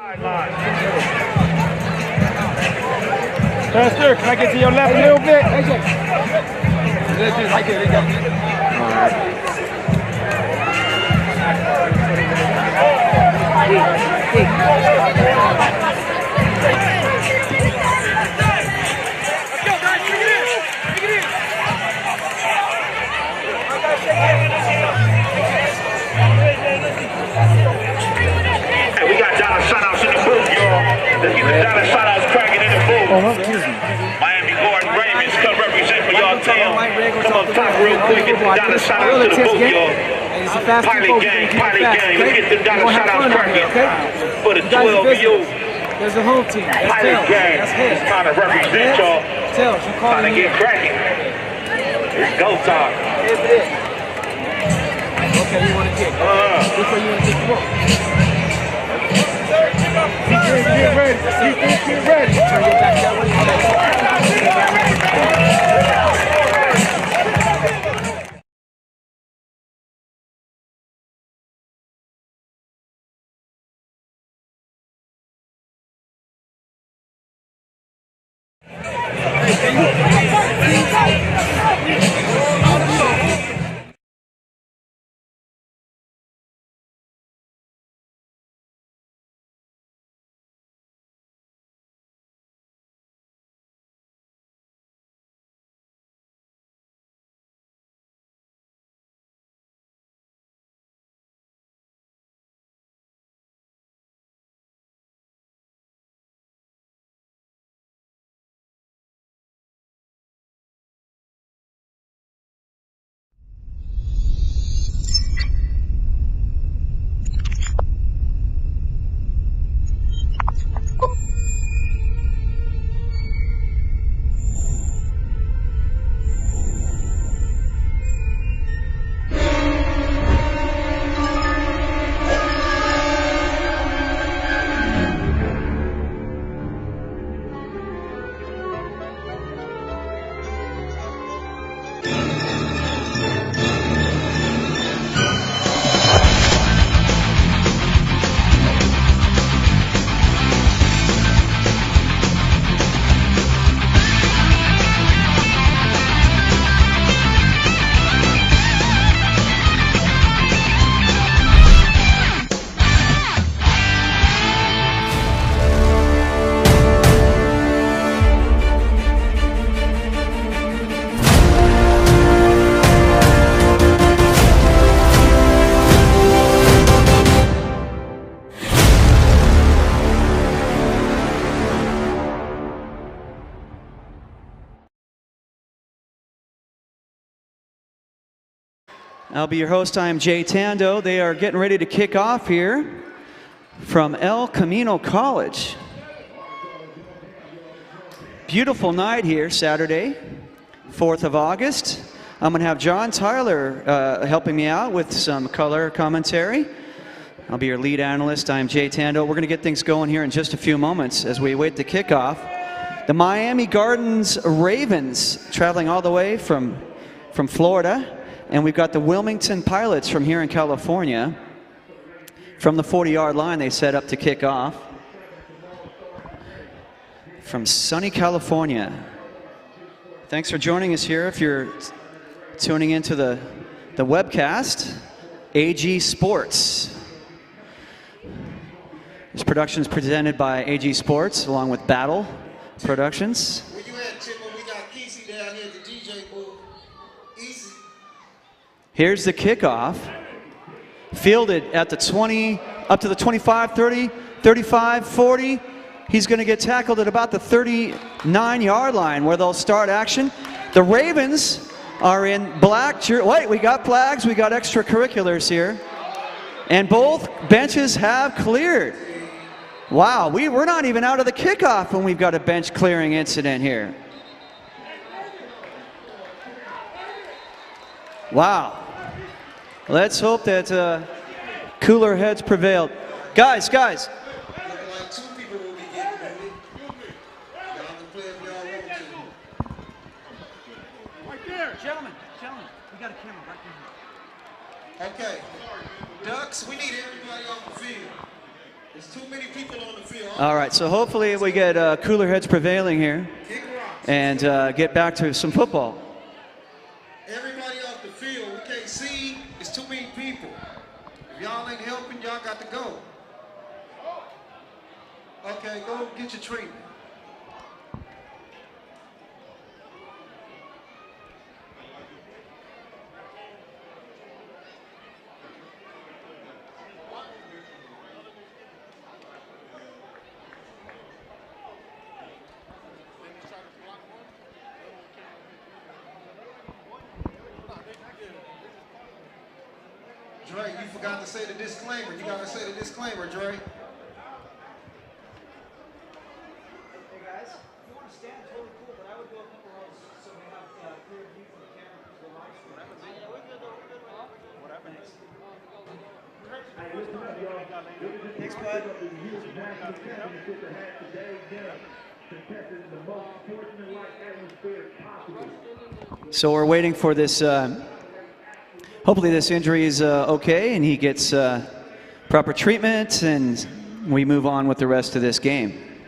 Pastor, can I get to your left a little bit? AJ. Right there, they got me. All right. Hey, we got dollar shout-outs in the booth, y'all. Let's get the dollar shout-outs cracking in the booth. Miami Gordon Ravens come represent for y'all town. Come up top real quick, get the dollar shout-outs to the booth, y'all. Pilot gang. Let's get the dollar shout-outs cracking for the 12 of you. There's a home team. Pilot gang is trying to represent y'all. Trying to get cracking. It's go time. Okay, you want to kick. Which way you want to kick the ball? Get ready. Get ready. Turn it back that way. I'll be your host. I am Jay Tando. They are getting ready to kick off here from Camino College. Beautiful night here, Saturday, 4th of August. I'm going to have John Tyler helping me out with some color commentary. I'll be your lead analyst. I am Jay Tando. We're going to get things going here in just a few moments as we await the kickoff. The Miami Gardens Ravens traveling all the way from Florida. And we've got the Wilmington Pilots from here in California. From the 40-yard line, they set up to kick off. From sunny California. Thanks for joining us here. If you're tuning into the webcast, AG Sports. This production is presented by AG Sports, along with Battle Productions. Where you at, Chipper? We got Easy down here at the DJ booth. Easy. Here's the kickoff. Fielded at the 20, up to the 25, 30, 35, 40. He's going to get tackled at about the 39-yard line where they'll start action. The Ravens are in black. Wait, we got flags. We got extracurriculars here. And both benches have cleared. Wow, we're not even out of the kickoff when we've got a bench clearing incident here. Wow. Let's hope that cooler heads prevailed. Guys. Looking like 2 people will be getting ready. Y'all can play if y'all want to. Right there. Gentlemen, we got a camera right there. Okay. Ducks, we need everybody on the field. There's too many people on the field. All right, so hopefully we get cooler heads prevailing here and get back to some football. Everybody off the field, we can't see. It's too many people. If y'all ain't helping, y'all got to go. Okay, go get your treatment. Dre, you forgot to say the disclaimer. You gotta say the disclaimer, Dre. Hey guys, if you want to stand, totally cool, but I would go a couple rows so we have clear view from the camera because we're live streaming. So we're waiting for this. Hopefully this injury is okay and he gets proper treatment and we move on with the rest of this game.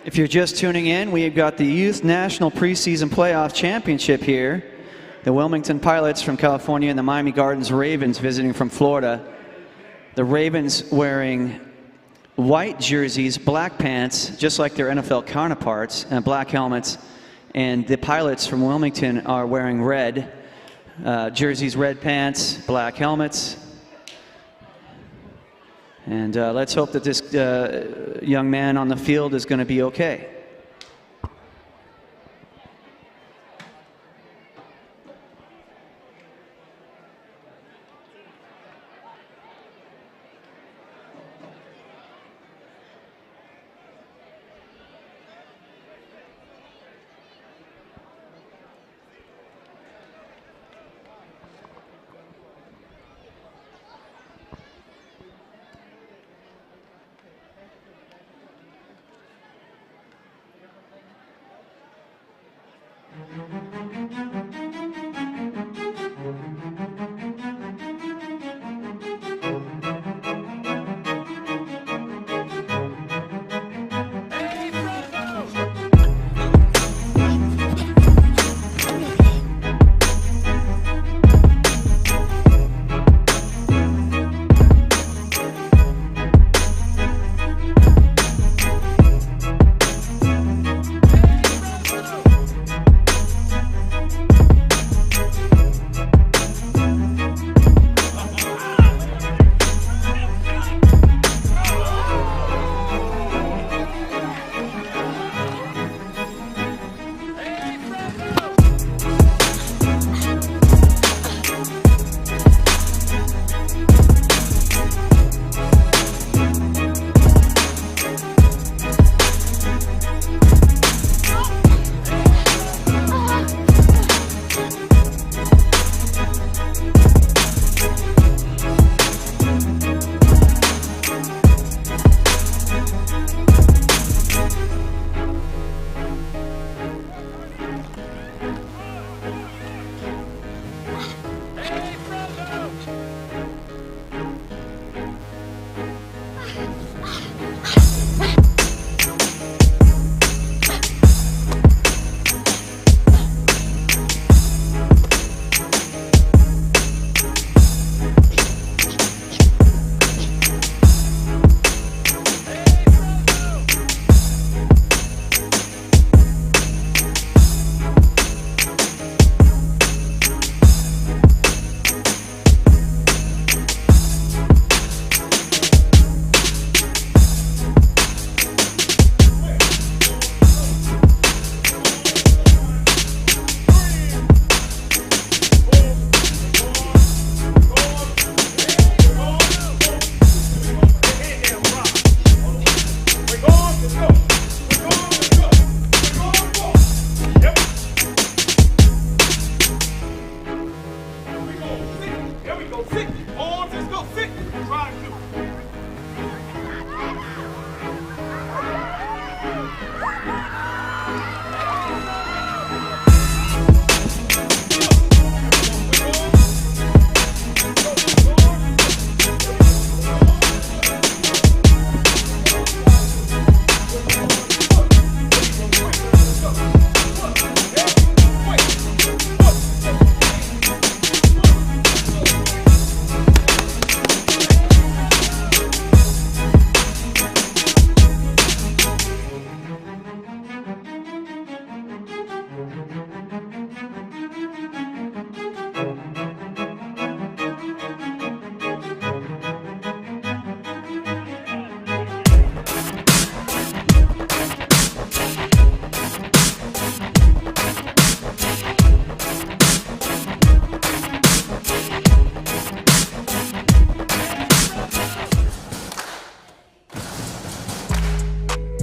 If you're just tuning in, we've got the Youth National Preseason Playoff Championship here. The Wilmington Pilots from California and the Miami Gardens Ravens visiting from Florida. The Ravens wearing white jerseys, black pants, just like their NFL counterparts, and black helmets. And the Pilots from Wilmington are wearing red jerseys, red pants, black helmets. And let's hope that this young man on the field is going to be okay.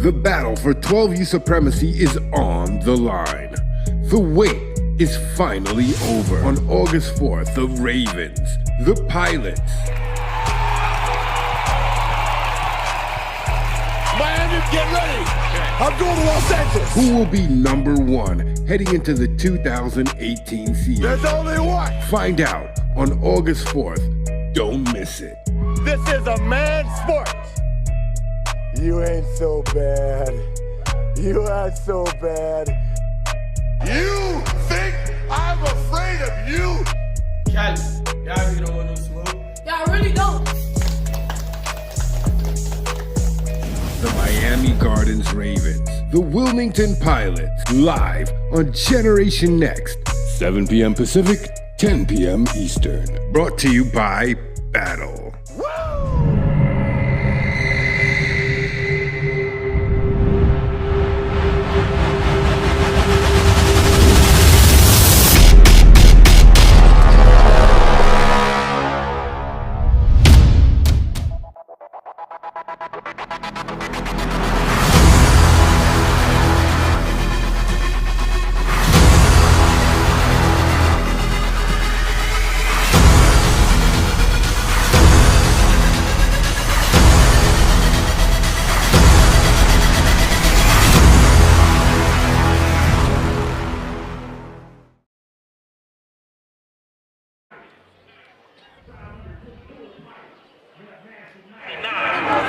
The battle for 12U supremacy is on the line. The wait is finally over. On August 4th, the Ravens, the Pilots, Miami, get ready. I'm going to Los Angeles. who will be number one heading into the 2018 season. There's only one. Find out on August 4th. Don't miss it. This is a man's sport. You ain't so bad. You ain't so bad. You think I'm afraid of you? Y'all really don't want no smoke. Y'all really don't. The Miami Gardens Ravens, the Wilmington Pilots, live on Generation Next, 7 p.m. Pacific, 10 p.m. Eastern. Brought to you by Battle.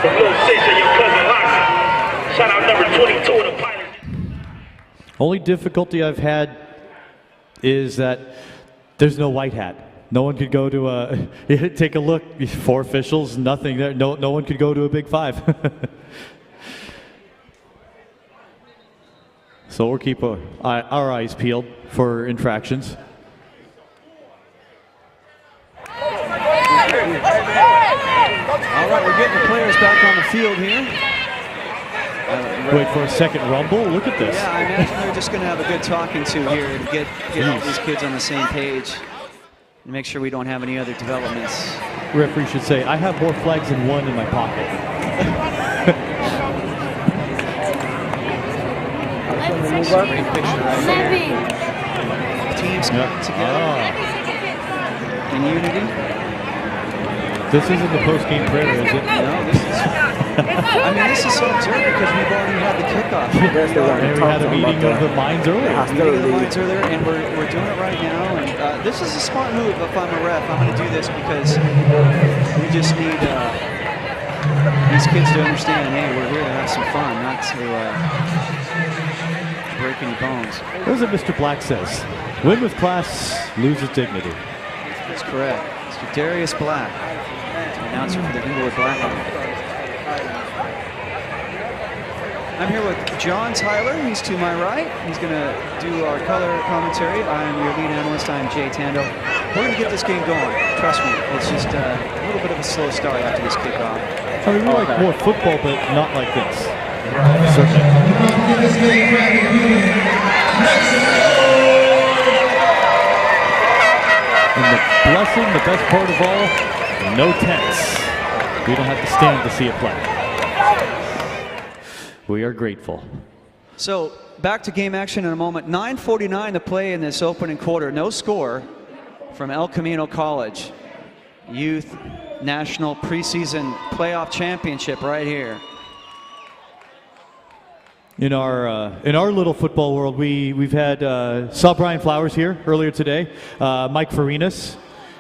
From Little Six and your cousin Locks. Shout out number 22 of the Pilot. Only difficulty I've had is that there's no white hat. No one could go to take a look. 4 officials, nothing there. No one could go to a Big Five. So we'll keep our eyes peeled for infractions. All right, we're getting the players back on the field here. Wait for a second rumble. Look at this. Yeah, I imagine they're just going to have a good talking to here to get all these kids on the same page and make sure we don't have any other developments. Referee should say, I have more flags than one in my pocket. Great picture right there. Teams coming together in unity. This isn't the post-game prayer, is it? No, this is. I mean, this is so absurd because we've already had the kickoff. And we had a meeting of the minds earlier. And we're doing it right now. And this is a smart move. If I'm a ref, I'm going to do this because we just need these kids to understand. Hey, we're here to have some fun, not to break any bones. What is it Mr. Black says? Win with class, lose with dignity. That's correct. Mr. Darius Black, announcer for the Inglewood Blackhawks. I'm here with John Tyler. He's to my right. He's going to do our color commentary. I'm your lead analyst. I'm Jay Tando. We're going to get this game going. Trust me. It's just a little bit of a slow start after this kickoff. I mean, we like more football, but not like this. Certainly. And the blessing, the best part of all, no tents. We don't have to stand to see it play. We are grateful. So back to game action in a moment. 9:49 to play in this opening quarter. No score from El Camino College. Youth National Preseason Playoff Championship right here. In our little football world, we've had saw Brian Flowers here earlier today, Mike Farinas,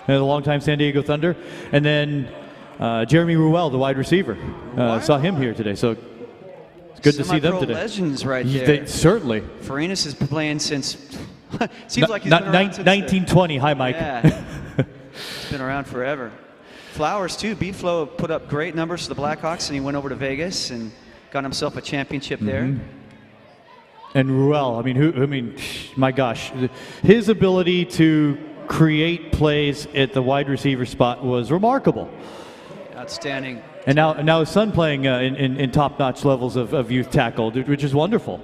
the longtime San Diego Thunder, and then Jeremy Ruel, the wide receiver. Saw him here today, so it's good to see them today. Legends right there. Certainly. Farinas has been playing since seems like he's been around since 1920. Hi, Mike. Yeah. He's been around forever. Flowers too. B-Flow put up great numbers for the Blackhawks, and he went over to Vegas and got himself a championship there. And Ruel, I mean, my gosh, his ability to create plays at the wide receiver spot was remarkable. Outstanding. And now his son playing in top-notch levels of youth tackle, which is wonderful.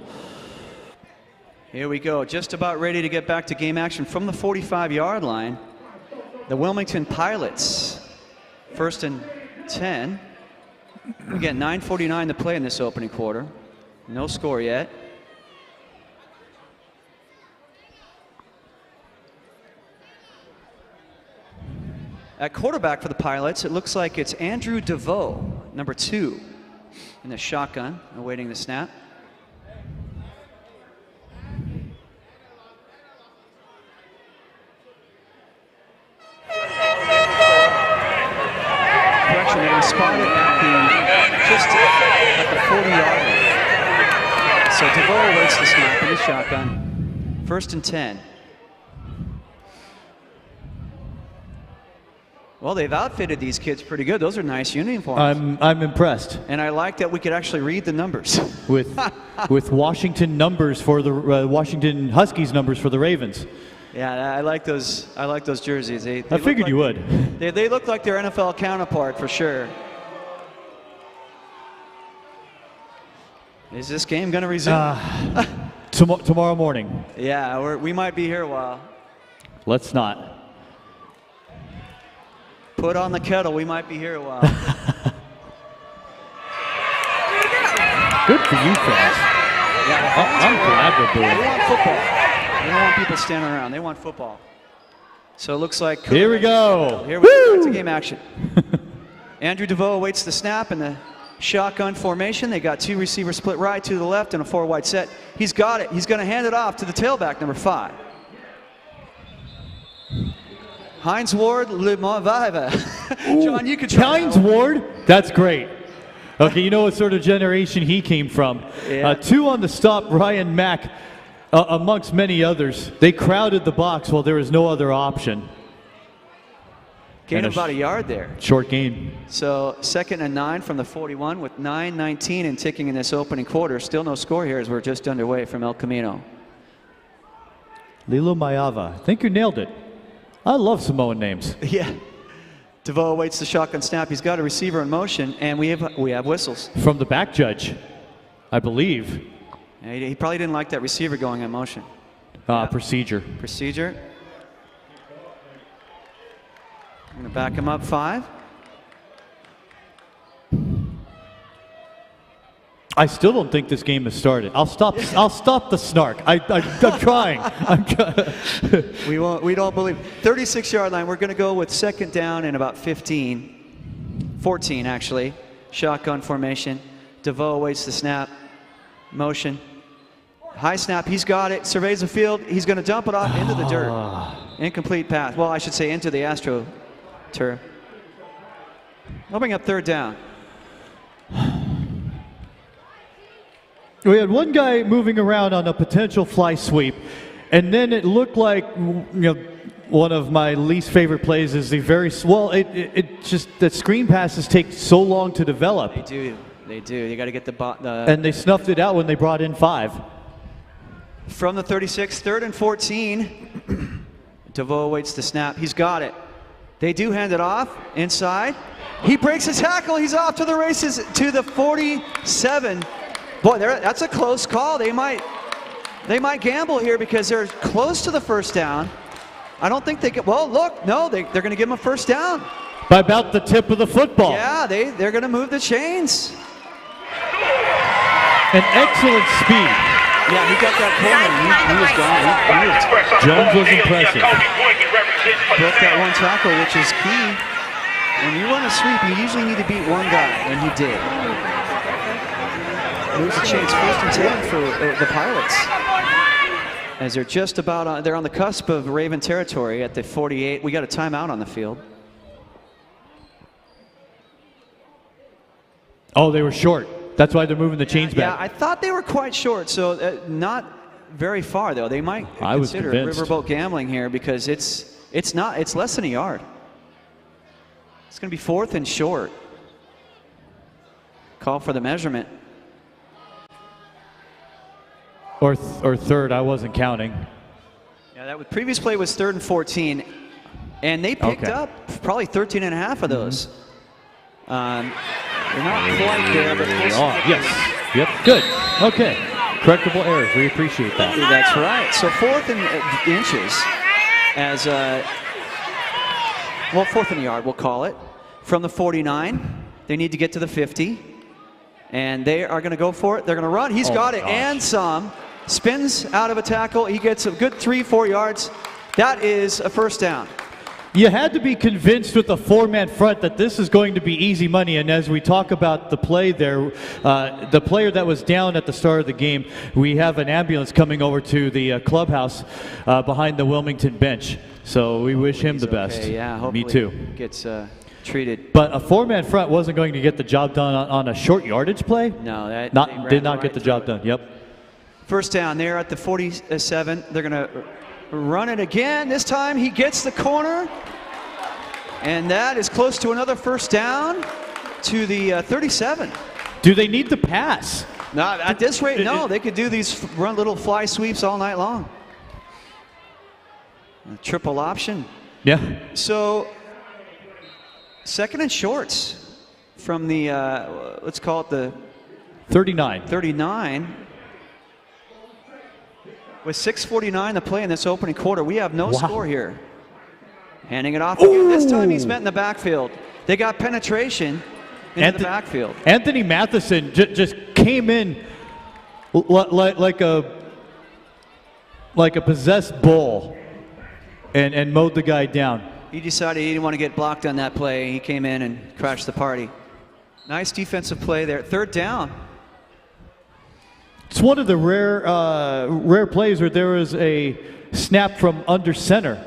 Here we go, just about ready to get back to game action from the 45-yard line. The Wilmington Pilots, 1st and 10. Again, 9:49 to play in this opening quarter. No score yet. At quarterback for the Pilots, it looks like it's Andrew DeVoe, number 2, in the shotgun, awaiting the snap. Correction, they were spotted just at the 40-yard line. So DeVoe awaits the snap in the shotgun. 1st and 10. Well, they've outfitted these kids pretty good. Those are nice uniforms. I'm impressed. And I like that we could actually read the numbers. with Washington numbers for the Washington Huskies numbers for the Ravens. Yeah, I like those. I like those jerseys. They I figured like, you would. They look like their NFL counterpart for sure. Is this game going to resume? Tomorrow morning. Yeah, we might be here a while. Let's not. Put on the kettle. We might be here a while. Good for you, fans. Yeah, I'm glad they're doing it. They want football. They don't want people standing around. They want football. So it looks like. Here we go. Here we go. It's a game action. Andrew DeVoe awaits the snap in the shotgun formation. They got 2 receivers split right, 2 to the left, and a 4-wide set. He's got it. He's going to hand it off to the tailback, number 5. Heinz Ward, Le Viva. John, you could try. Heinz Ward? That's great. Okay, you know what sort of generation he came from. Yeah. 2 on the stop, Ryan Mack, amongst many others. They crowded the box while there was no other option. Gain about a yard there. Short gain. So 2nd and 9 from the 41 with 9:19 and ticking in this opening quarter. Still no score here as we're just underway from El Camino. Lilo Mayava. I think you nailed it. I love Samoan names. Yeah. DeVoe awaits the shotgun snap. He's got a receiver in motion, and we have whistles. From the back judge, I believe. Yeah, he probably didn't like that receiver going in motion. Procedure. Procedure. I'm going to back him up 5. I still don't think this game has started. I'll stop the snark. I'm trying. We don't believe. 36-yard line. We're going to go with 2nd down and about 14 actually. Shotgun formation. DeVoe awaits the snap. Motion. High snap. He's got it. Surveys the field. He's going to dump it off into the dirt. Incomplete pass. Well, I should say into the Astro turf. Opening up 3rd down. We had one guy moving around on a potential fly sweep, and then it looked like, one of my least favorite plays is the very it just that screen passes take so long to develop. They do. You got to get the and they snuffed it out when they brought in 5. From the 36, 3rd and 14. DeVoe awaits the snap. He's got it. They do hand it off inside. He breaks his tackle. He's off to the races to the 47. Boy, that's a close call. They might gamble here because they're close to the 1st down. I don't think they get. Well, look, no, they're going to give him a 1st down. By about the tip of the football. Yeah, they're going to move the chains. An excellent speed. Yeah, he got that corner. He was gone. Jones was impressive. Broke that one tackle, which is key. When you run a sweep, you usually need to beat one guy, and he did. Moves the chains 1st and 10 for the Pilots. As they're just about they're on the cusp of Raven territory at the 48. We got a timeout on the field. Oh, they were short. That's why they're moving the chains back. Yeah, I thought they were quite short, so not very far though. They might consider riverboat gambling here because it's less than a yard. It's going to be 4th and short. Call for the measurement. Or 3rd, I wasn't counting. Yeah, that previous play was 3rd and 14, and they picked up probably 13 and a half of those. They're not quite there, but yes. Yep. Good. Okay. Correctable errors. We appreciate that. That's right. So 4th and inches, as 4th and a yard, we'll call it, from the 49. They need to get to the 50. And they are going to go for it. They're going to run. He's got it and some. Spins out of a tackle. He gets a good 3-4 yards. That is a first down. You had to be convinced with the 4-man front that this is going to be easy money. And as we talk about the play there, the player that was down at the start of the game, we have an ambulance coming over to the clubhouse behind the Wilmington bench. So we wish him the best. Okay, yeah, hopefully me too. Gets treated. But a 4-man front wasn't going to get the job done on a short yardage play. No, that did not get the job done. Yep. First down there at the 47. They're going to run it again. This time he gets the corner. And that is close to another first down to the 37. Do they need the pass? No, at this rate, no. They could do these run little fly sweeps all night long. A triple option. Yeah. So, second and shorts from the, let's call it the 39. 39. With 6:49 to play in this opening quarter, we have no score here. Handing it off again. This time he's met in the backfield. They got penetration into the backfield. Anthony Matheson just came in like a possessed bull and mowed the guy down. He decided he didn't want to get blocked on that play. He came in and crashed the party. Nice defensive play there. Third down. It's one of the rare plays where there is a snap from under center.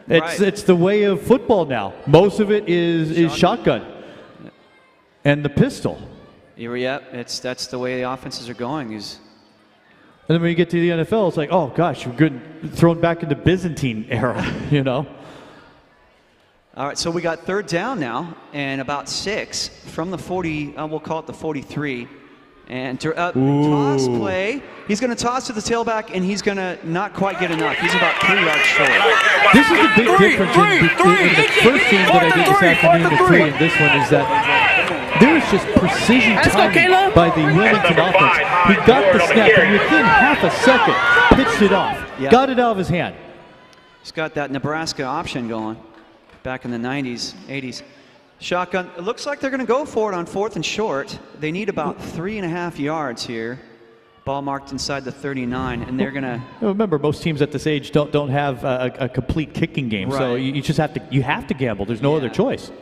It's the way of football now. Most of it is shotgun and the pistol. That's the way the offenses are going. And then when you get to the NFL, it's like, oh gosh, we're good, thrown back into Byzantine era, you know. All right, so we got third down now, and about 6 from the 40. We'll call it the 43. And toss play. He's going to toss to the tailback, and he's going to not quite get enough. He's about 3 yards short. This is a big difference in the first game that I did this afternoon, the 3, and this one is that there was just precision timing by the Wilmington offense. He got the snap, and within half a second, pitched it off. Yep. Got it out of his hand. He's got that Nebraska option going back in the 90s, 80s. Shotgun. It looks like they're going to go for it on 4th and short. They need about 3.5 yards here. Ball marked inside the 39, and they're going to. Remember, most teams at this age don't have a complete kicking game, so you just have to gamble. There's no other choice.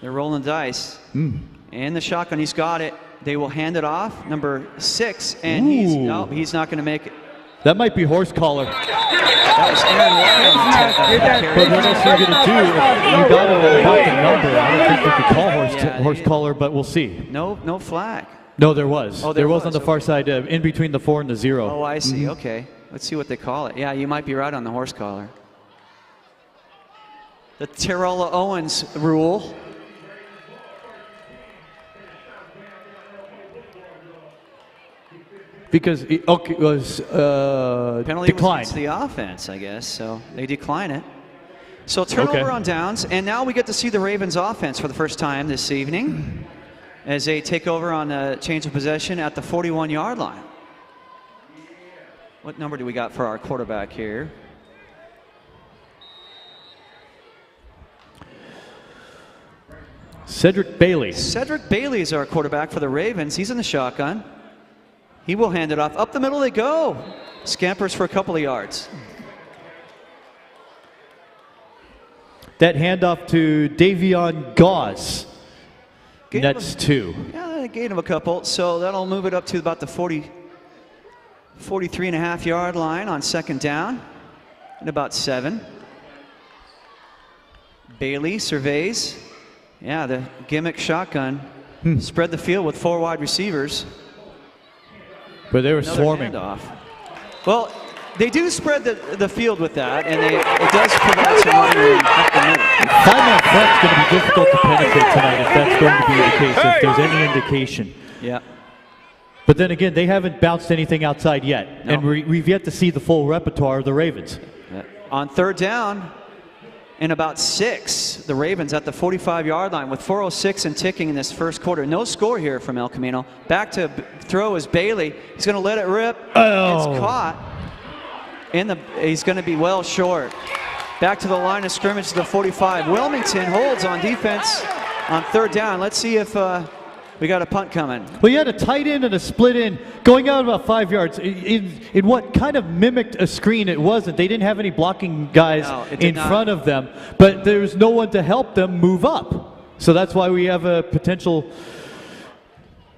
They're rolling dice. And the shotgun, he's got it. They will hand it off, number 6, and he's not going to make it. That might be horse collar. That was Aaron But what else are you going to do? You got it about the number. I don't think we could call horse collar, but we'll see. No flag. No, there was. Oh, there was on the far side, in between the 4 and the 0. Oh, I see. Okay. Let's see what they call it. Yeah, you might be right on the horse collar. The Tarola Owens rule. Because it was penalty declined. Was against the offense, I guess. So they decline it. So turnover on downs, and now we get to see the Ravens offense for the first time this evening as they take over on a change of possession at the 41-yard line. What number do we got for our quarterback here? Cedric Bailey. Cedric Bailey is our quarterback for the Ravens. He's in the shotgun. He will hand it off. Up the middle they go. Scampers for a couple of yards. That handoff to Davian Gause. That's 2. Yeah, they gained him a couple. So that'll move it up to about the 43.5-yard line on second down. And about 7. Bailey surveys. Yeah, the gimmick shotgun. Spread the field with 4 wide receivers. But they were swarming. Well, they do spread the field with that, and it does provide some running up the middle. 5-man front's going to be difficult to penetrate tonight if that's going to be the case, if there's any indication. Yeah. But then again, they haven't bounced anything outside yet, and we've yet to see the full repertoire of the Ravens. Yeah. On third down, and about 6, the Ravens at the 45-yard line with 4:06 and ticking in this first quarter. No score here from El Camino. Back to throw is Bailey. He's going to let it rip. It's caught. He's going to be well short. Back to the line of scrimmage to the 45. Wilmington holds on defense on third down. Let's see if We got a punt coming. Well, you had a tight end and a split end going out about 5 yards in what kind of mimicked a screen. It wasn't. They didn't have any blocking guys in front of them, but there's no one to help them move up. So that's why we have a potential.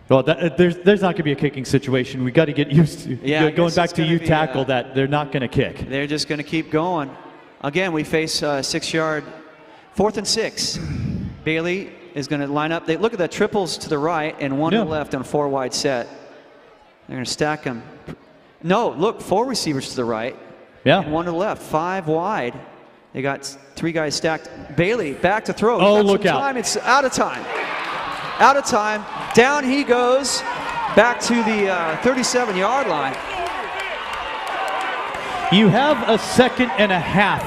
Well, there's not going to be a kicking situation. We got to get used to going back to tackle that they're not going to kick. They're just going to keep going. Again, we face 6-yard, 4th and 6. Bailey is going to line up. They look at the triples to the right and one to the left on a 4-wide set. They're going to stack them. No, look, 4 receivers to the right. Yeah. And 1 to the left, 5 wide. They got 3 guys stacked. Bailey back to throw. Oh, look out. It's out of time. Out of time. Down he goes. Back to the 37-yard line. You have a 2.5 seconds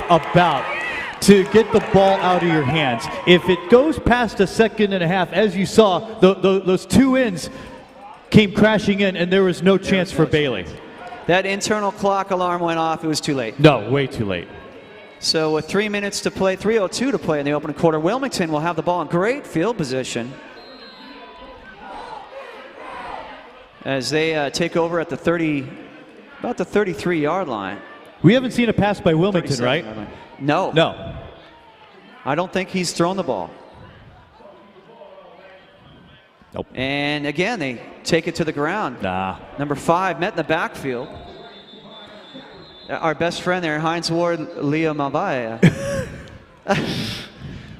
about to get the ball out of your hands. If it goes past a 2.5 seconds, as you saw, those 2 ends came crashing in, and there was no chance for Bailey. That internal clock alarm went off. It was too late. No, way too late. So with 3 minutes to play, 3:02 to play in the opening quarter, Wilmington will have the ball in great field position as they take over at the about the 33-yard line. We haven't seen a pass by Wilmington, right? No. No. I don't think he's thrown the ball. Nope. And again, they take it to the ground. Nah. Number 5 met in the backfield. Our best friend there, Heinz Ward Leo Mavaya.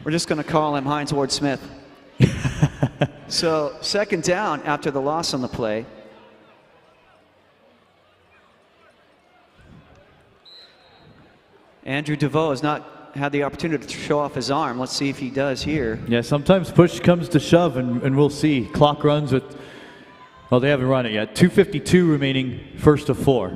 We're just going to call him Heinz Ward Smith. So 2nd down after the loss on the play. Andrew DeVoe has not had the opportunity to show off his arm. Let's see if he does here. Yeah, sometimes push comes to shove, and we'll see. Clock runs with, well, they haven't run it yet. 2:52 remaining, 1st to 4.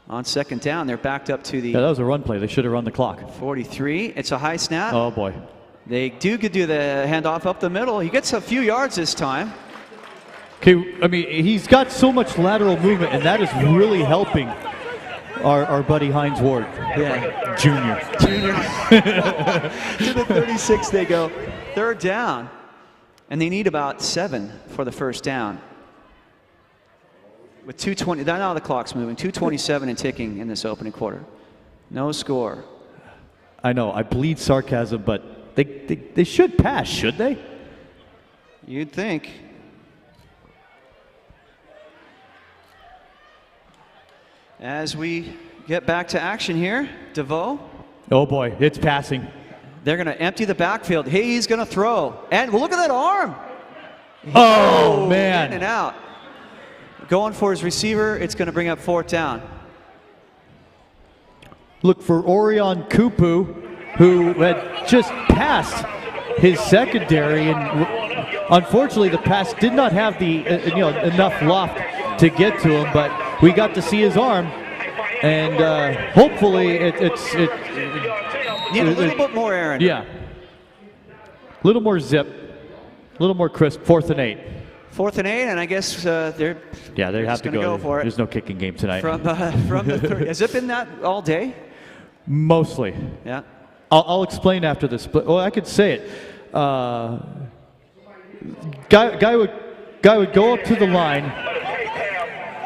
On 2nd down, they're backed up to the... Yeah, that was a run play. They should have run the clock. 43. It's a high snap. Oh, boy. They do the handoff up the middle. He gets a few yards this time. Okay, I mean, he's got so much lateral movement, and that is really helping our buddy Heinz Ward. Yeah. Junior. To the 36 they go. 3rd down. And they need about 7 for the 1st down. With 2:20, now the clock's moving. 2:27 and ticking in this opening quarter. No score. I know, I bleed sarcasm, but they should pass, should they? You'd think. As we get back to action here, DeVoe. Oh boy, it's passing. They're going to empty the backfield. He's going to throw. And look at that arm. Oh, man. In and out. Going for his receiver. It's going to bring up 4th down. Look for Orion Kupu, who had just passed his secondary, and unfortunately the pass did not have the enough loft to get to him, but we got to see his arm, and hopefully it need a little bit more, Aaron. Yeah, a little more zip, a little more crisp. 4th and 8. 4th and 8, and I guess they have to go for it. There's no kicking game tonight. From the 30. Has it been that all day? Mostly. Yeah. I'll explain after this, but I could say it. Guy would go up to the line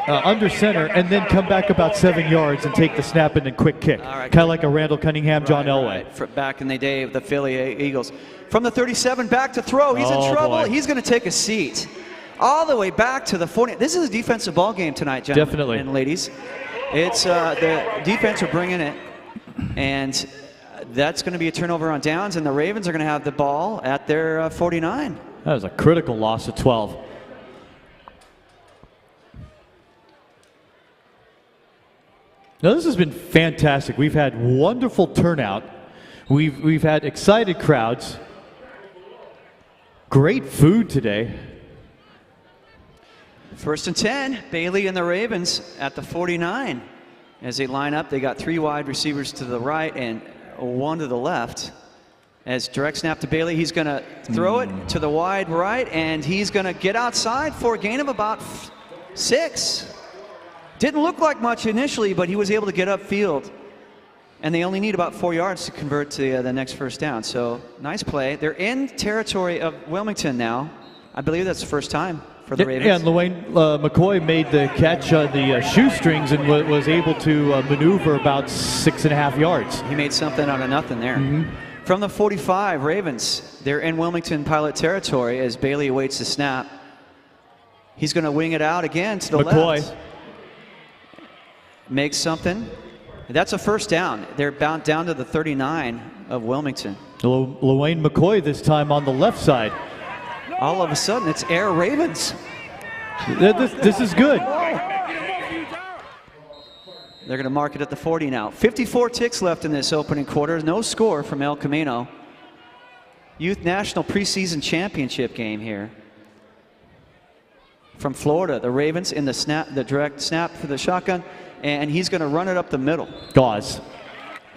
under center and then come back about 7 yards and take the snap and then quick kick. Right. Kind of like a Randall Cunningham, John Elway. Right. Back in the day of the Philly Eagles. From the 37 back to throw. He's in trouble. Boy. He's going to take a seat. All the way back to the 40. This is a defensive ball game tonight, gentlemen Definitely. and ladies. It's the defense are bringing it, and that's going to be a turnover on downs, and the Ravens are going to have the ball at their 49. That was a critical loss of 12. Now this has been fantastic. We've had wonderful turnout. We've had excited crowds. Great food today. 1st and 10, Bailey and the Ravens at the 49. As they line up, they got 3 wide receivers to the right and 1 to the left. As direct snap to Bailey, he's going to throw it to the wide right, and he's going to get outside for a gain of about 6. Didn't look like much initially, but he was able to get upfield. And they only need about 4 yards to convert to the next first down. So nice play. They're in territory of Wilmington now. I believe that's the first time for the Ravens. Yeah, and Luane McCoy made the catch on the shoestrings and was able to maneuver about 6.5 yards. He made something out of nothing there. From the 45, Ravens, they're in Wilmington Pilot territory as Bailey awaits the snap. He's going to wing it out again to the left. Makes something. That's a first down. They're bound down to the 39 of Wilmington. Luane McCoy this time on the left side. All of a sudden, it's Air Ravens. This is good. They're going to mark it at the 40 now. 54 ticks left in this opening quarter. No score from El Camino. Youth National Preseason Championship game here. From Florida, the Ravens in the direct snap for the shotgun. And he's going to run it up the middle. Gause.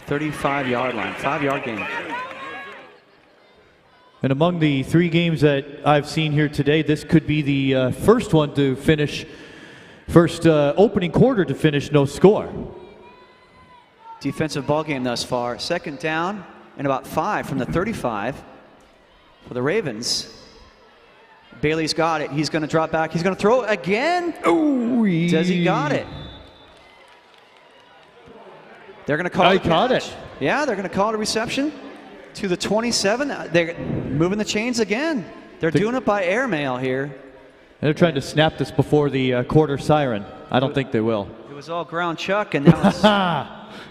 35-yard line, 5-yard gain. And among the 3 games that I've seen here today, this could be the first one to finish, opening quarter to finish no score. Defensive ball game thus far. Second down and about 5 from the 35 for the Ravens. Bailey's got it. He's going to drop back. He's going to throw again. Ooh, does he got it? They're going to call it. I caught it. Yeah, they're going to call it a reception to the 27. They're moving the chains again. They're doing it by airmail here. They're trying to snap this before the quarter siren. I don't think they will. It was all ground chuck, and now it's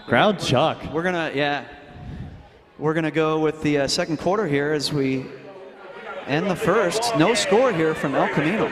ground chuck. We're gonna go with the second quarter here as we end the first. No score here from El Camino.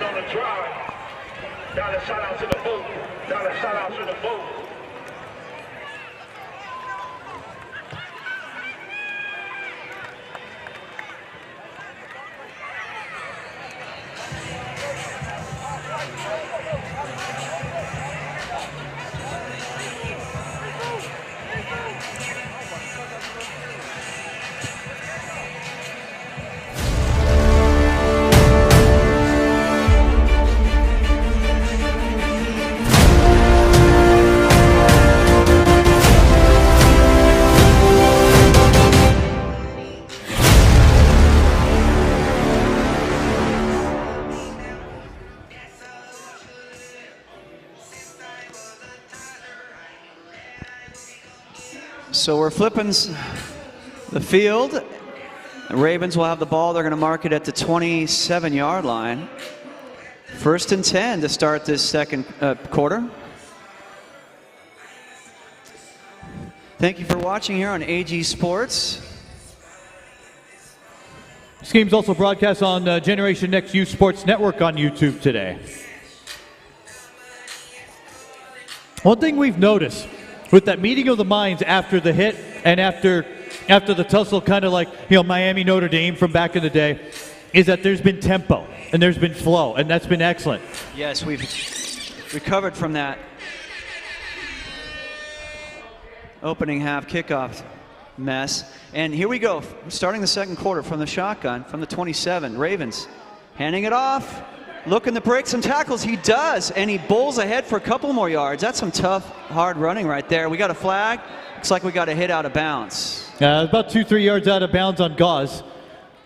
So we're flipping the field. The Ravens will have the ball. They're going to mark it at the 27-yard line. 1st and 10 to start this second quarter. Thank you for watching here on AG Sports. This game's also broadcast on Generation Next Youth Sports Network on YouTube today. One thing we've noticed with that meeting of the minds after the hit and after the tussle, kind of like, you know, Miami Notre Dame from back in the day, is that there's been tempo and there's been flow, and that's been excellent. Yes, we've recovered from that opening half kickoff mess. And here we go, starting the second quarter from the shotgun, from the 27. Ravens handing it off, looking to break some tackles. He does, and he bowls ahead for a couple more yards. That's some tough, hard running right there. We got a flag. Looks like we got a hit out of bounds. About 2-3 yards out of bounds on Gause.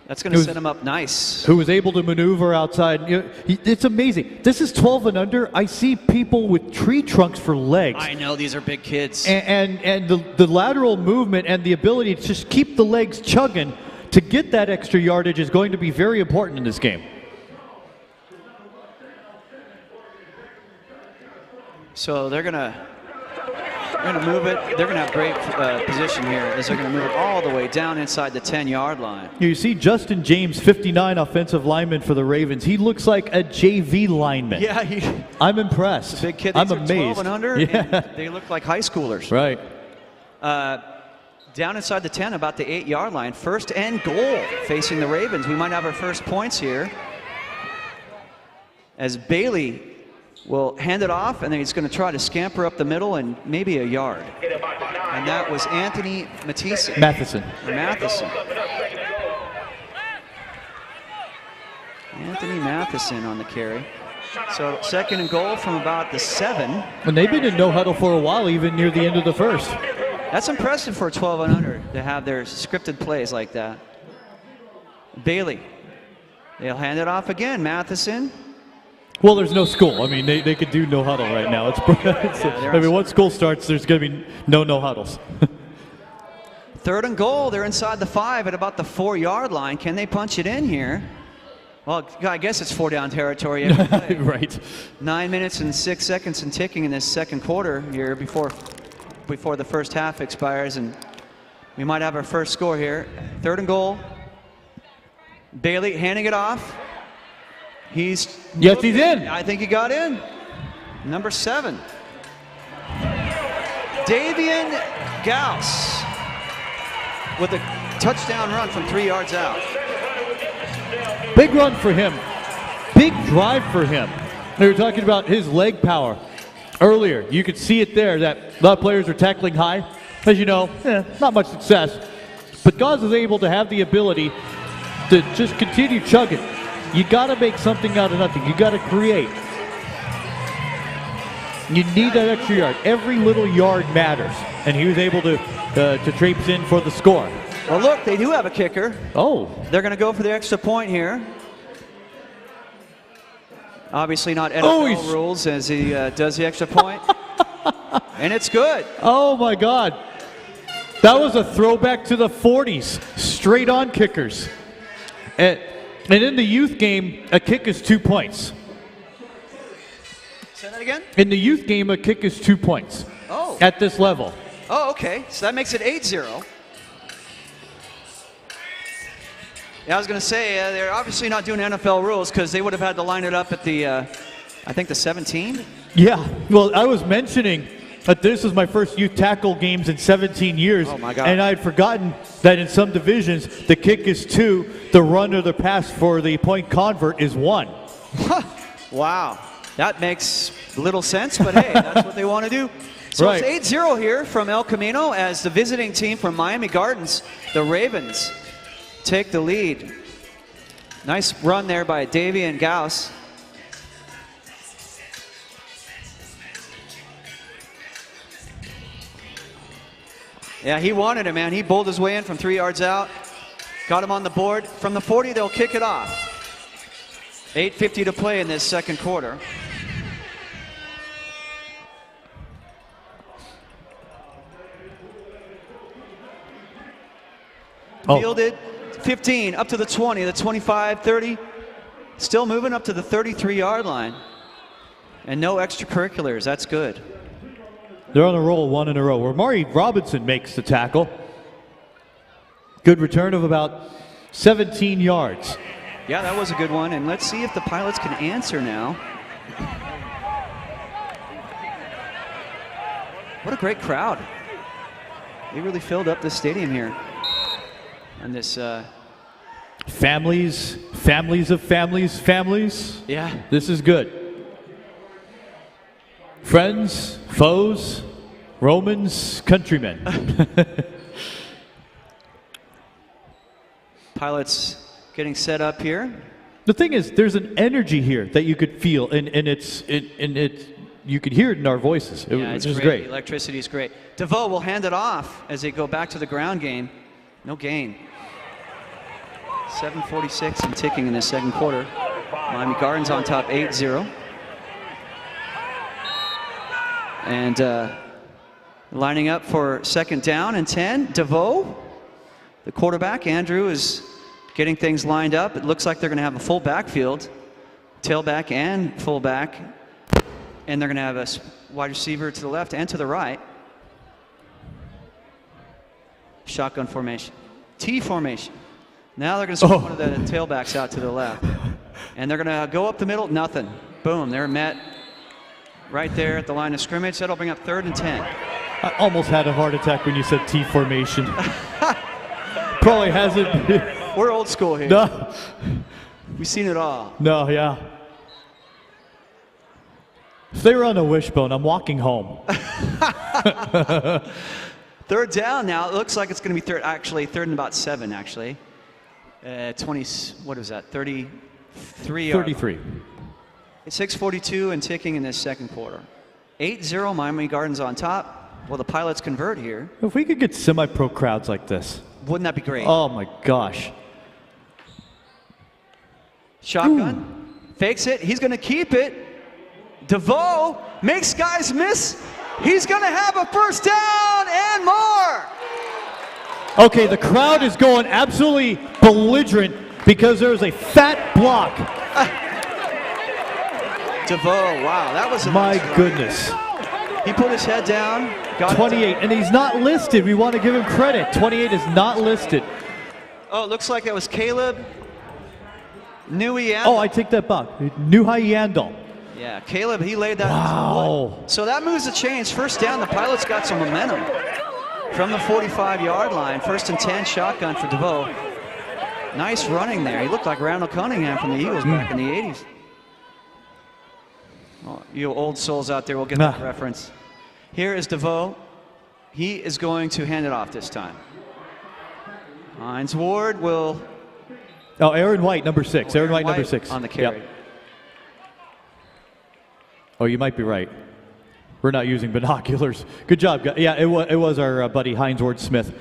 That's going to set him up nice. Who was able to maneuver outside. You know, it's amazing. This is 12 and under. I see people with tree trunks for legs. I know, these are big kids. And the lateral movement and the ability to just keep the legs chugging to get that extra yardage is going to be very important in this game. So they're gonna move it. They're gonna have great position here as they're gonna move it all the way down inside the 10-yard line. You see Justin James, 59, offensive lineman for the Ravens. He looks like a JV lineman. Yeah, I'm impressed. It's a big kid. I'm These are amazed. 12 and under. Yeah. And they look like high schoolers. Right. Down inside the 10, about the 8-yard line. 1st and goal facing the Ravens. We might have our first points here as Bailey will hand it off, and then he's going to try to scamper up the middle and maybe a yard. And that was Anthony Matheson. Anthony Matheson on the carry. So 2nd and goal from about the 7. And they've been in no huddle for a while, even near the end of the first. That's impressive for a 12 and under to have their scripted plays like that. Bailey. They'll hand it off again. Matheson. Well, there's no school. I mean, they could do no huddle right now. I mean, once school starts, there's going to be no huddles. 3rd and goal. They're inside the 5 at about the 4-yard line. Can they punch it in here? Well, I guess it's 4-down territory every play. Right. 9 minutes and 6 seconds and ticking in this second quarter here before the first half expires, and we might have our first score here. 3rd and goal. Bailey handing it off. He's in. I think he got in. Number 7. Davian Gause with a touchdown run from 3 yards out. Big run for him. Big drive for him. They were talking about his leg power earlier. You could see it there that a lot of players are tackling high. As you know, not much success. But Gause is able to have the ability to just continue chugging. You got to make something out of nothing. You got to create. You need that extra yard. Every little yard matters. And he was able to traipse in for the score. Well, look, they do have a kicker. Oh. They're going to go for the extra point here. Obviously not NFL rules as he does the extra point. And it's good. Oh, my God. That was a throwback to the 40s. Straight on kickers. And in the youth game, a kick is 2 points. Say that again? In the youth game, a kick is 2 points. Oh. At this level. Oh, okay. So that makes it 8-0. Yeah, I was going to say, they're obviously not doing NFL rules because they would have had to line it up at the, I think the 17? Yeah. Well, I was mentioning that this is my first youth tackle games in 17 years. Oh, my God. And I had forgotten that in some divisions, the kick is 2, the run or the pass for the point convert is 1. Wow. That makes little sense, but hey, that's what they want to do. So Right. It's 8-0 here from El Camino as the visiting team from Miami Gardens, the Ravens, take the lead. Nice run there by Davian Gause. Yeah, he wanted it, man. He bowled his way in from 3 yards out. Got him on the board. From the 40, they'll kick it off. 8:50 to play in this second quarter. Fielded, 15, up to the 20, the 25, 30. Still moving up to the 33-yard line. And no extracurriculars. That's good. They're on a roll, 1 in a row. Ramari Robinson makes the tackle. Good return of about 17 yards. Yeah, that was a good one. And let's see if the Pilots can answer now. What a great crowd. They really filled up this stadium here. And this... Families of families. Yeah. This is good. Friends, foes, Romans, countrymen. Pilots getting set up here. The thing is, there's an energy here that you could feel, and you could hear it in our voices. It's just great. The electricity is great. DeVoe will hand it off as they go back to the ground game. No gain. 7:46 and ticking in the second quarter. Miami Gardens on top 8-0. And lining up for second down and 10. DeVoe, the quarterback. Andrew is getting things lined up. It looks like they're going to have a full backfield, tailback and fullback. And they're going to have a wide receiver to the left and to the right. Shotgun formation. T formation. Now they're going to swing one of the tailbacks out to the left. And they're going to go up the middle. Nothing. Boom. They're met right there at the line of scrimmage. That'll bring up 3rd and 10. I almost had a heart attack when you said T formation. Probably hasn't. We're old school here. No. We've seen it all. No, yeah. If they were on a wishbone, I'm walking home. 3rd down now. It looks like it's going to be third and about 7, actually. 20, what is that, 33? 33. 6:42 and ticking in this second quarter. 8-0, Miami Gardens on top. Will the Pilots convert here? If we could get semi-pro crowds like this. Wouldn't that be great? Oh my gosh. Shotgun. Fakes it. He's going to keep it. DeVoe makes guys miss. He's going to have a first down and more. Okay, the crowd is going absolutely belligerent because there's a fat block. DeVoe, wow, that was a My nice run. goodness. He put his head down. Got 28, and he's not listed. We want to give him credit. 28 is not listed. Oh, it looks like that was Caleb Nui. Oh, I take that back. Nuhai Yandel. Yeah, Caleb, he laid that. Wow. So that moves the chains. First down, the Pilots got some momentum. From the 45-yard line, 1st and 10, shotgun for DeVoe. Nice running there. He looked like Randall Cunningham from the Eagles back in the 80s. Oh, you old souls out there will get that reference. Here is DeVoe. He is going to hand it off this time. Hines Ward will... Oh, Aaron White, number 6. Aaron White, number 6. On the carry. Yep. Oh, you might be right. We're not using binoculars. Good job, guys. Yeah, it was our buddy Hines Ward Smith.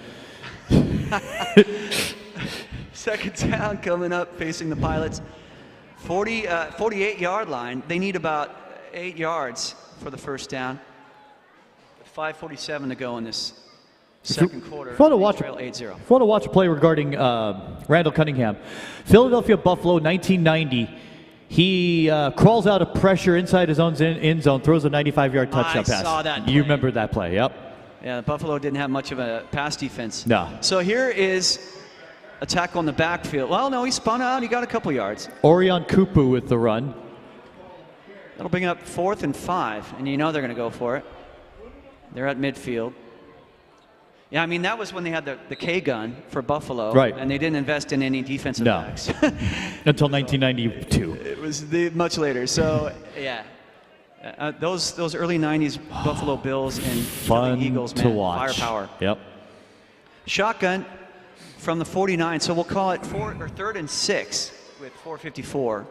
Second down coming up, facing the Pilots. 48-yard line. They need about 8 yards for the first down. 5:47 to go in this second quarter. If you want to watch, Trail 8-0. if you want to watch a play regarding Randall Cunningham, Philadelphia Buffalo, 1990. He crawls out of pressure inside his own end zone, throws a 95-yard touchdown pass. I saw that You remember that play? Yep. Yeah, Buffalo didn't have much of a pass defense. No. So here is a tackle in the backfield. Well, no, he spun out. He got a couple yards. Orion Kupu with the run. That'll bring up 4th and 5, and you know they're going to go for it. They're at midfield. Yeah, I mean, that was when they had the K gun for Buffalo. Right. And they didn't invest in any defensive backs. Until 1992. It was much later. So, yeah. Those early 90s Buffalo Bills and Fun the Eagles, man. to watch. Firepower. Yep. Shotgun from the 49. So we'll call it 3rd and 6 with 4:54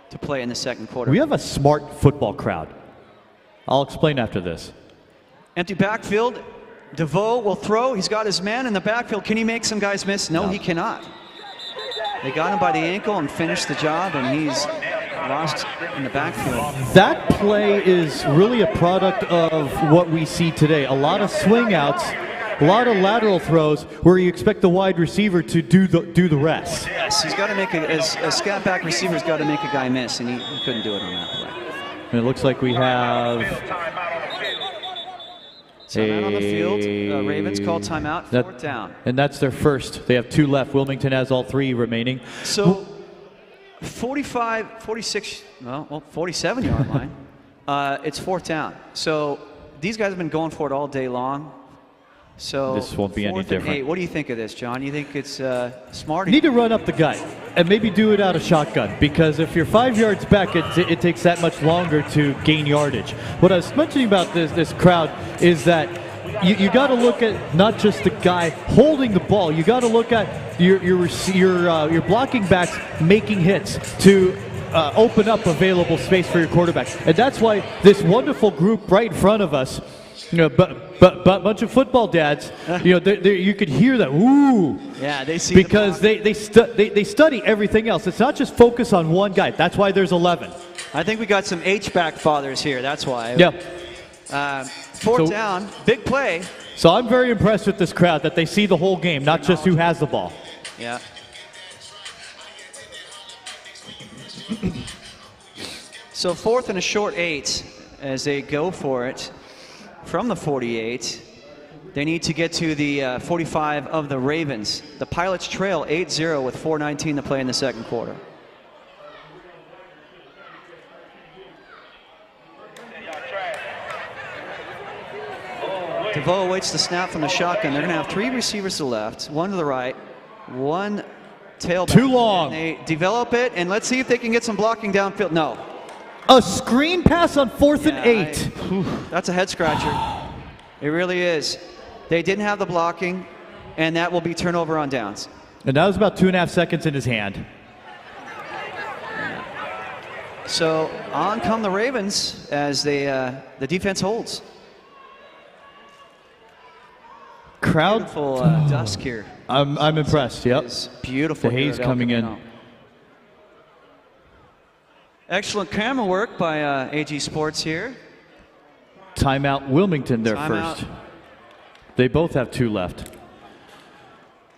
to play in the second quarter. We have a smart football crowd. I'll explain after this. Empty backfield. DeVoe will throw. He's got his man in the backfield. Can he make some guys miss? No, he cannot. They got him by the ankle and finished the job, and he's lost in the backfield. That play is really a product of what we see today. A lot of swing outs, a lot of lateral throws where you expect the wide receiver to do the rest. Yes, he's got to make a scat back receiver's got to make a guy miss, and he couldn't do it on that play. And it looks like we have timeout on the field. Ravens call timeout, 4th down. And that's their first. They have 2 left. Wilmington has all 3 remaining. So 47-yard line. It's 4th down. So these guys have been going for it all day long. So this won't be any different. 8. What do you think of this, John? You think it's smart? You need to run up the gut and maybe do it out of shotgun, because if you're 5 yards back, it takes that much longer to gain yardage. What I was mentioning about this crowd is that you got to look at not just the guy holding the ball. You got to look at your blocking backs making hits to open up available space for your quarterback, and that's why this wonderful group right in front of us. But bunch of football dads, you could hear that woo. Yeah, they see because they study everything else. It's not just focus on one guy. That's why there's 11. I think we got some H-back fathers here. That's why. Yeah. 4th down, big play. So I'm very impressed with this crowd that they see the whole game, not just who has the ball. Yeah. So 4th and a short 8 as they go for it. From the 48, they need to get to the 45 of the Ravens. The Pilots trail 8-0 with 4:19 to play in the second quarter. DeVoe awaits the snap from the shotgun. They're going to have 3 receivers to the left, 1 to the right, 1 tailback. Too long. And they develop it, and let's see if they can get some blocking downfield. No. A screen pass on 4th and 8. That's a head scratcher. It really is. They didn't have the blocking, and that will be turnover on downs. And that was about 2.5 seconds in his hand. So on come the Ravens as the defense holds. crowd. Beautiful dusk here. I'm impressed. Yep. It's beautiful. The here haze at El coming in. Camino. Excellent camera work by AG Sports here. Timeout Wilmington there Timeout. first. They both have 2 left.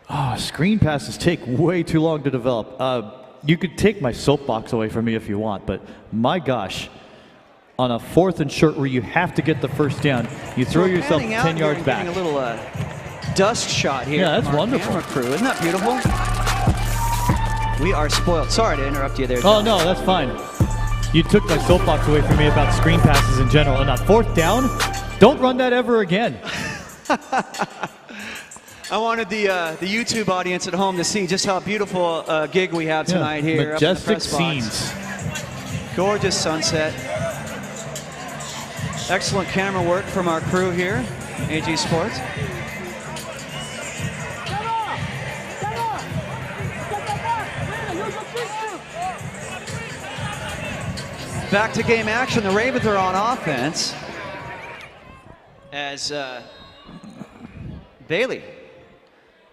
Oh, screen passes take way too long to develop. You could take my soapbox away from me if you want, but my gosh, on a 4th and short where you have to get the first down, you throw yourself 10 yards back. A little dust shot here. Yeah, that's from our wonderful. Camera crew. Isn't that beautiful? We are spoiled. Sorry to interrupt you there. Oh John. no, that's fine. You took my soapbox away from me about screen passes in general, and on 4th down, don't run that ever again. I wanted the YouTube audience at home to see just how beautiful a gig we have tonight here. Majestic up in the press box. scenes. Gorgeous sunset. Excellent camera work from our crew here, AG Sports. Back to game action. The Ravens are on offense as Bailey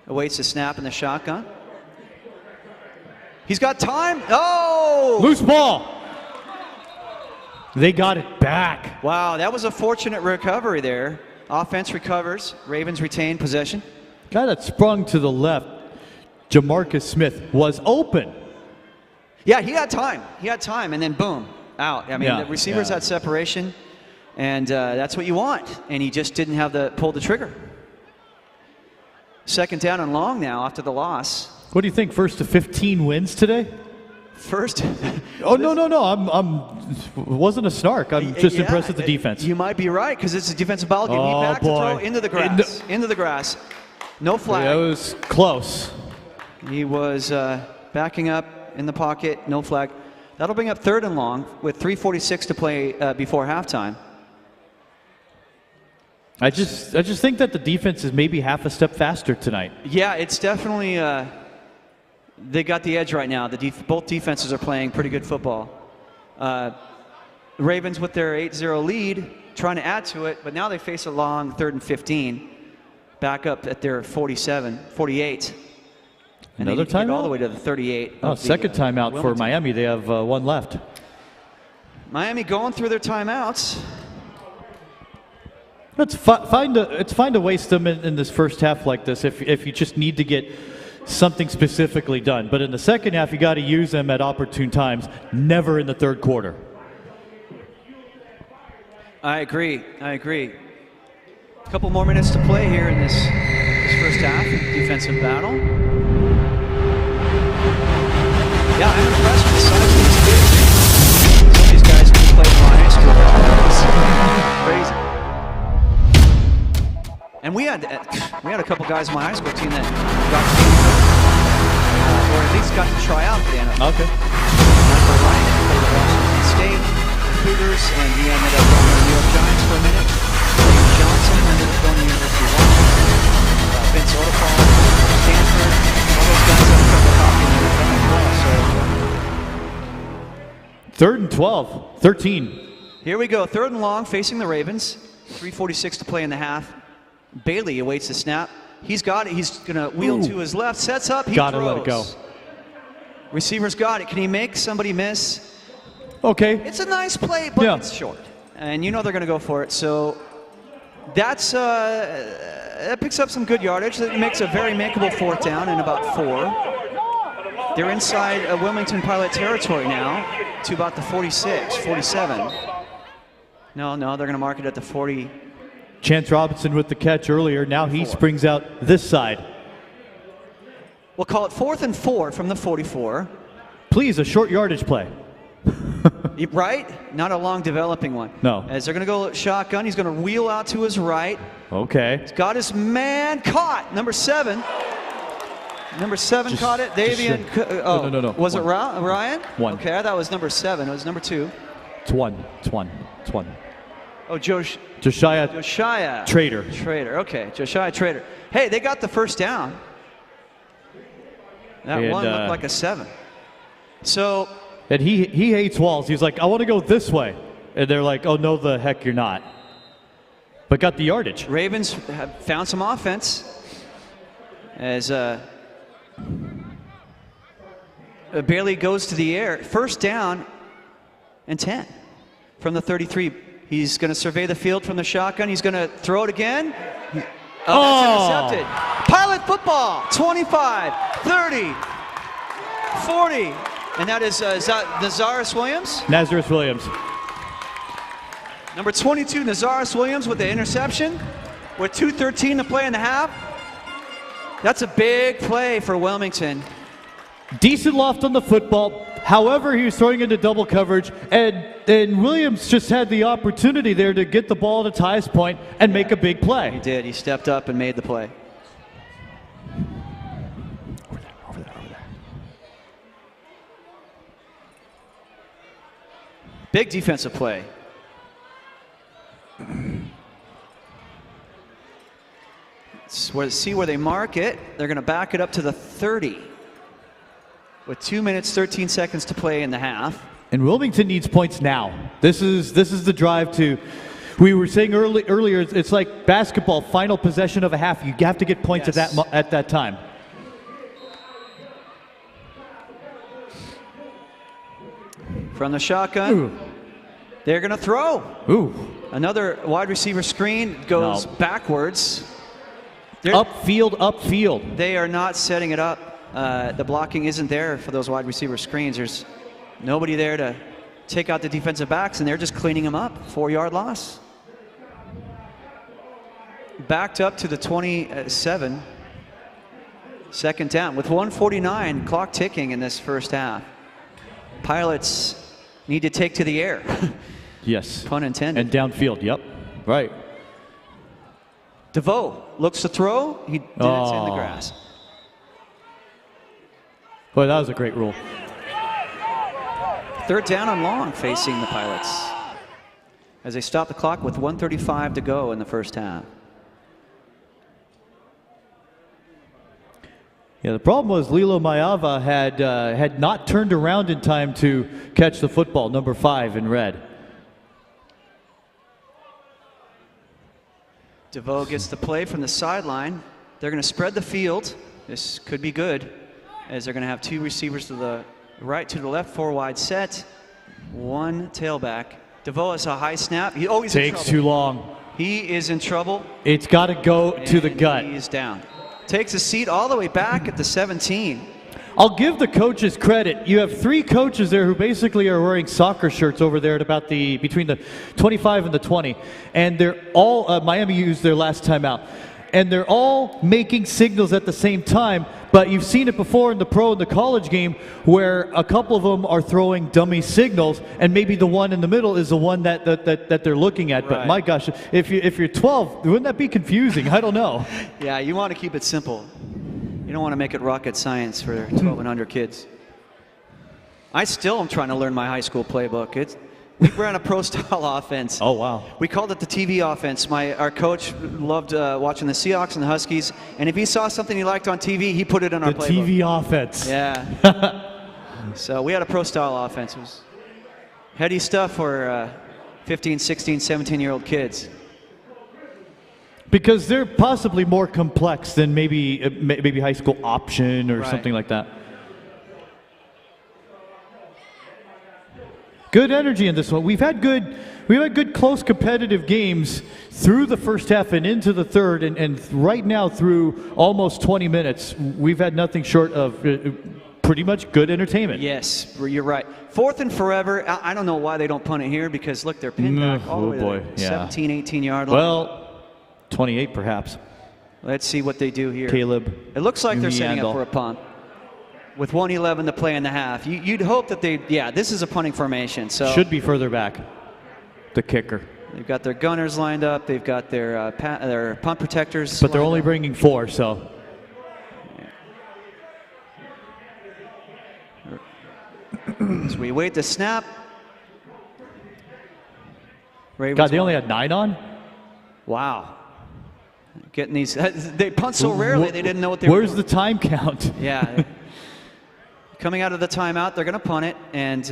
awaits the snap in the shotgun. He's got time. Oh! Loose ball. They got it back. Wow, that was a fortunate recovery there. Offense recovers. Ravens retain possession. Guy that sprung to the left, Jamarcus Smith, was open. Yeah, he had time. He had time, and then boom, out. I mean, Yeah, the receivers yeah. had separation, and that's what you want. And he just didn't have pull the trigger. 2nd down and long now after the loss. What do you think? 1st to 15 wins today? First. Oh no. Wasn't a snark. I'm just impressed with the defense. You might be right because it's a defensive ball game. Oh, He back boy. to throw into the grass. Into the grass. No flag. That was close. He was backing up in the pocket. No flag. That'll bring up 3rd and long with 3:46 to play before halftime. I just think that the defense is maybe half a step faster tonight. Yeah, it's definitely they got the edge right now. Both defenses are playing pretty good football. Ravens with their 8-0 lead, trying to add to it, but now they face a long 3rd and 15, back up at their 48. And Another they get all timeout? the way to the 38. Oh, of the, second timeout for Wilmington. Miami. They have 1 left. Miami going through their timeouts. It's fine to waste them in this first half like this if you just need to get something specifically done. But in the second half, you got to use them at opportune times, never in the 3rd quarter. I agree. A couple more minutes to play here in this first half. Defensive battle. Yeah, I'm impressed with the size of these kids. Some of these guys can play in high school. Crazy. And we had a couple guys in my high school team that got to or at least got to try out for the NFL. Okay. Michael Wright played at Washington State, the Cougars, and he ended up going to the New York Giants for a minute. Dave Johnson ended up going to the University of Washington. Vince Odefall, Stanford. All those guys have a couple of hockey in their time as well. So 3rd and 12, 13. here we go. 3rd and long, facing the Ravens. 3:46 to play in the half. Bailey awaits the snap. He's got it. He's going to wheel to his left. Sets up. He Gotta throws. let it go. Receiver's got it. Can he make somebody miss? Okay. It's a nice play, but Yeah. it's short. And you know they're going to go for it. So that's that picks up some good yardage. That makes a very makeable 4th down in about 4. They're inside Wilmington Pilot territory now to about the 46, 47. No, they're going to mark it at the 40. Chance Robinson with the catch earlier. Now he springs out this side. We'll call it 4th and 4 from the 44. Please, a short yardage play. Right? Not a long developing one. No. As they're going to go shotgun, he's going to wheel out to his right. Okay. He's got his man caught. Number 7. Number 7 caught it. Davian. No. Was it Ryan? 1. Okay, I thought it was number 7. It was number 2. It's one. Oh, Josiah Trader. Okay, Josiah Trader. Hey, they got the first down. That And, one looked like a 7. So And he hates walls. He's like, I want to go this way. And they're like, oh, no, the heck you're not. but got the yardage. Ravens have found some offense as Bailey goes to the air. First down and 10 from the 33. He's going to survey the field from the shotgun. He's going to throw it again. That's intercepted. Pilot football, 25, 30, 40. And that is Nazareth Williams. Nazareth Williams. Number 22, Nazareth Williams with the interception. With 2:13 to play in the half. That's a big play for Wilmington. Decent loft on the football. However, he was throwing into double coverage, and Williams just had the opportunity there to get the ball at its highest point and make a big play. He did. He stepped up and made the play. Over there. Big defensive play. Let's see where they mark it. They're going to back it up to the 30 with 2 minutes, 13 seconds to play in the half. And Wilmington needs points now. This is the drive to. We were saying earlier, it's like basketball, final possession of a half. You have to get points at that time. From the shotgun, they're going to throw. Another wide receiver screen goes backwards. Upfield. They are not setting it up. The blocking isn't there for those wide receiver screens. There's nobody there to take out the defensive backs, and they're just cleaning them up. 4-yard loss. Backed up to the 27. Second down with 1:49, clock ticking in this first half. Pilots need to take to the air. Yes. Pun intended. And downfield, yep. Right. DeVoe looks to throw. He did it in the grass. Boy, that was a great rule. Third down and long facing the Pilots as they stop the clock with 1:35 to go in the first half. Yeah, the problem was Lilo Mayava had not turned around in time to catch the football, number 5 in red. DeVoe gets the play from the sideline. They're going to spread the field. This could be good, as they're going to have 2 receivers to the right, to the left, 4 wide set, 1 tailback. DeVoe has a high snap. He's in trouble. Takes too long. He is in trouble. It's got to go to the gut. He's down. Takes a seat all the way back at the 17. I'll give the coaches credit. You have 3 coaches there who basically are wearing soccer shirts over there at about between the 25 and the 20. And they're all, Miami used their last timeout. And they're all making signals at the same time, but you've seen it before in the pro and the college game where a couple of them are throwing dummy signals, and maybe the one in the middle is the one that they're looking at. Right. But my gosh, if you're 12, wouldn't that be confusing? I don't know. Yeah, you want to keep it simple. You don't want to make it rocket science for 12 and under kids. I still am trying to learn my high school playbook. We ran a pro-style offense. Oh, wow. We called it the TV offense. Our coach loved watching the Seahawks and the Huskies, and if he saw something he liked on TV, he put it in our playbook. The TV offense. Yeah. So we had a pro-style offense. It was heady stuff for 15, 16, 17-year-old kids. Because they're possibly more complex than maybe high school option or something like that. Good energy in this one. We've had good close competitive games through the first half and into the third, and right now through almost 20 minutes, we've had nothing short of pretty much good entertainment. Yes, you're right. 4th and forever. I don't know why they don't punt it here because look, they're pinned back all the way to the 17, 18-yard line. Well, 28 perhaps. Let's see what they do here. Caleb. It looks like they're setting up for a punt. With 1:11 to play in the half. You'd hope that this is a punting formation. So should be further back, the kicker. They've got their gunners lined up. They've got their punt protectors. But they're only bringing 4, so. As we wait the snap. God, they only had 9 on? Wow. Getting these, they punt so rarely they didn't know what they were doing. Where's the time count? Yeah. Coming out of the timeout, they're going to punt it, and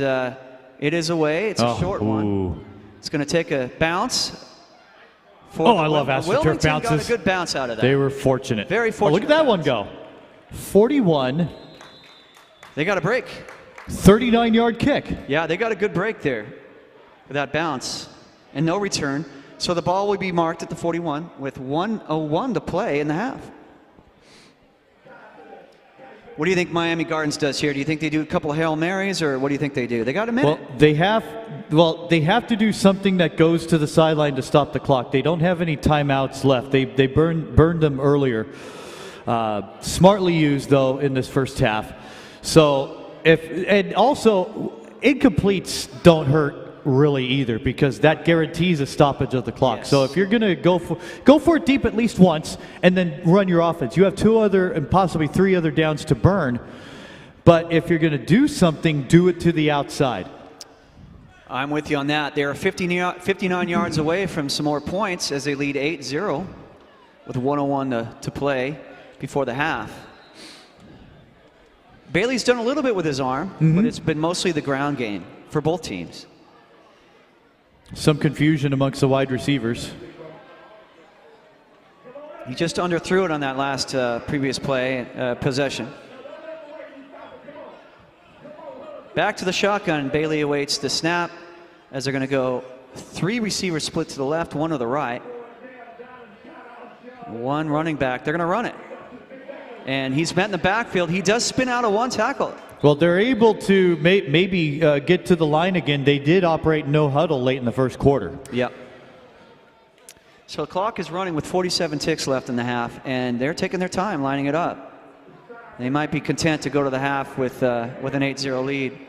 it is away. It's a short one. It's going to take a bounce. Oh, I love AstroTurf Wilmington bounces. got a good bounce out of that. They were fortunate. Very fortunate. Oh, look at that one go. 41. They got a break. 39-yard kick. Yeah, they got a good break there with that bounce and no return. So the ball will be marked at the 41 with 1:01 to play in the half. What do you think Miami Gardens does here? Do you think they do a couple of Hail Marys, or what do you think they do? They got a minute. They have to do something that goes to the sideline to stop the clock. They don't have any timeouts left. They burned them earlier. Smartly used, though, in this first half. So and also incompletes don't hurt really either, because that guarantees a stoppage of the clock. Yes. So if you're going to go for it deep at least once and then run your offense. You have 2 other and possibly 3 other downs to burn. But if you're going to do something, do it to the outside. I'm with you on that. They're 59 yards away from some more points as they lead 8-0 with 1:01 to play before the half. Bailey's done a little bit with his arm, but it's been mostly the ground game for both teams. Some confusion amongst the wide receivers. He just underthrew it on that last previous play, possession. Back to the shotgun. Bailey awaits the snap as they're going to go 3 receivers split to the left, 1 to the right. 1 running back. They're going to run it. And he's met in the backfield. He does spin out of 1 tackle. Well, they're able to maybe get to the line again. They did operate no huddle late in the first quarter. Yep. So the clock is running with 47 ticks left in the half, and they're taking their time lining it up. They might be content to go to the half with an 8-0 lead.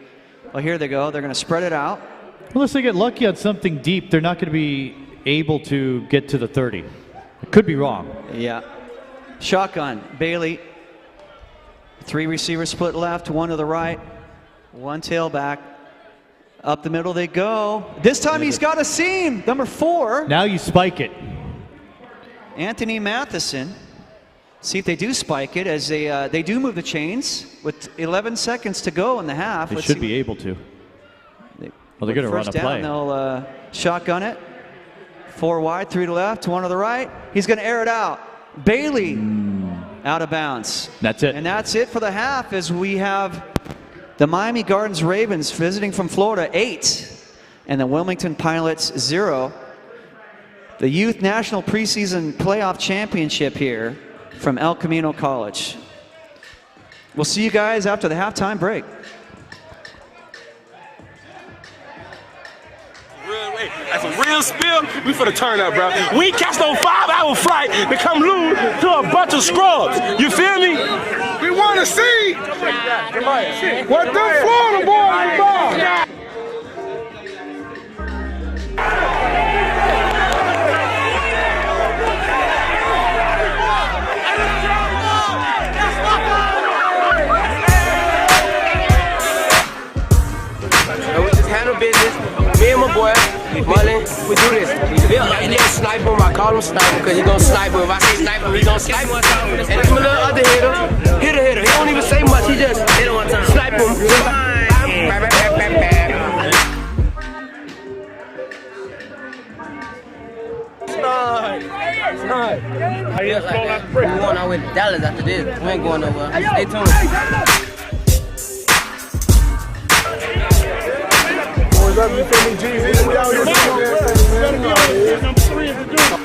Well, here they go. They're going to spread it out. Unless they get lucky on something deep, they're not going to be able to get to the 30. I could be wrong. Yeah. Shotgun. Bailey. 3 receivers split left, 1 to the right, 1 tailback. Up the middle they go. This time he's got a seam. Number 4. Now you spike it. Anthony Matheson. See if they do spike it as they do move the chains with 11 seconds to go in the half. They should be able to. Well, they're going to run a play. They'll shotgun it. 4 wide, 3 to left, 1 to the right. He's going to air it out. Bailey out of bounds. That's it. And that's it for the half as we have the Miami Gardens Ravens visiting from Florida 8 and the Wilmington Pilots 0. The Youth National Preseason Playoff Championship here from El Camino College. We'll see you guys after the halftime break. That's a real spill. We finna turn up, bro. We ain't catch no 5-hour flight to come lose to a bunch of scrubs. You feel me? We want to see what them Florida boys about. We just handle business. Me and my boy, Mullen, we do this. And then snipe him. I call him sniper because he gonna snipe him. If I say sniper, he gonna snipe him. And that's my little other hitter. He don't even say much. He just hit him one time. Snipe him. We're going out with Dallas after this. We ain't going nowhere. Stay tuned. You feel me, G? We out here. I'm 3 of the dude.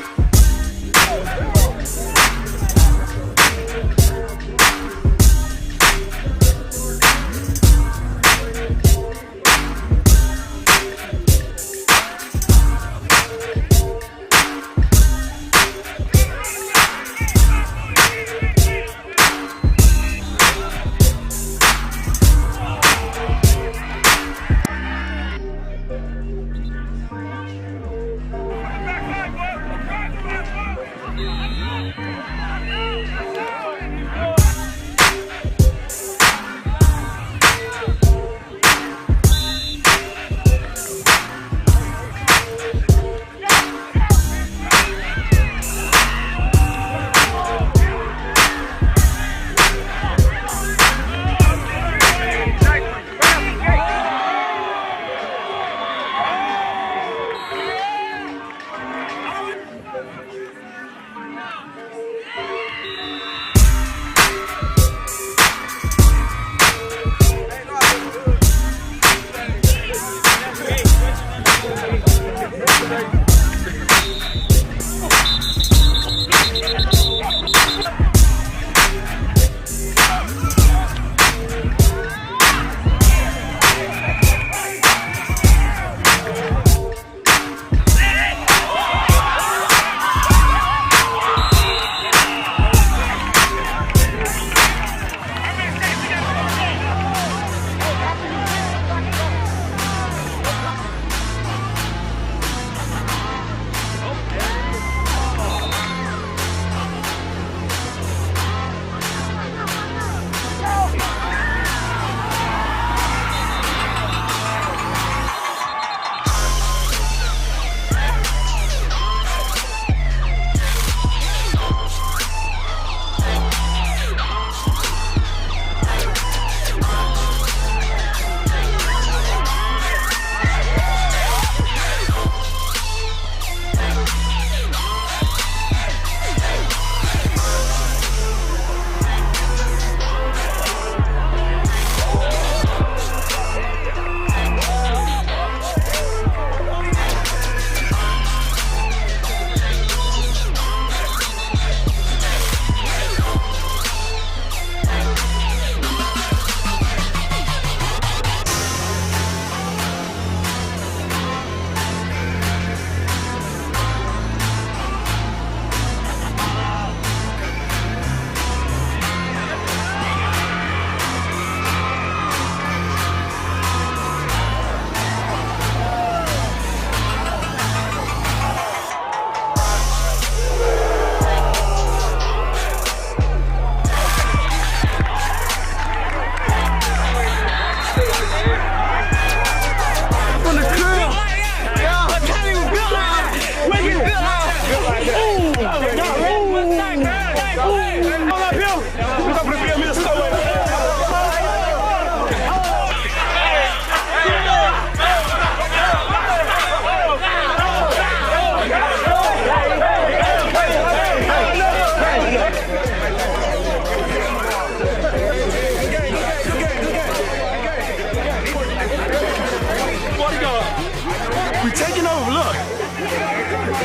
We taking over, look.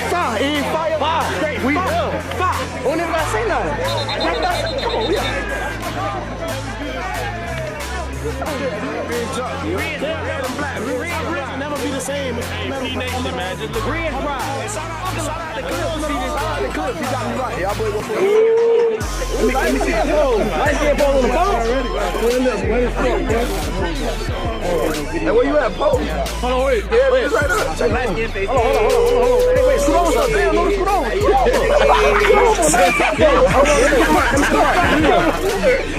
Fire, in fire. Fire. We up. Fire. Don't even gotta say nothing. Come on, we up. Red and black. Red will never be the same. Nation, man. Just look. Red pride. Shout out the Clips. The Clips. He got me right. Y'all boys what's up? Let me see that ball. Let's get ball on the ball. Hey, where you at, Poe? Hold on, wait. Yeah, wait. Right up. Check hold on. Hey, wait, scoot on. Damn, no, scoot on. Scoot on.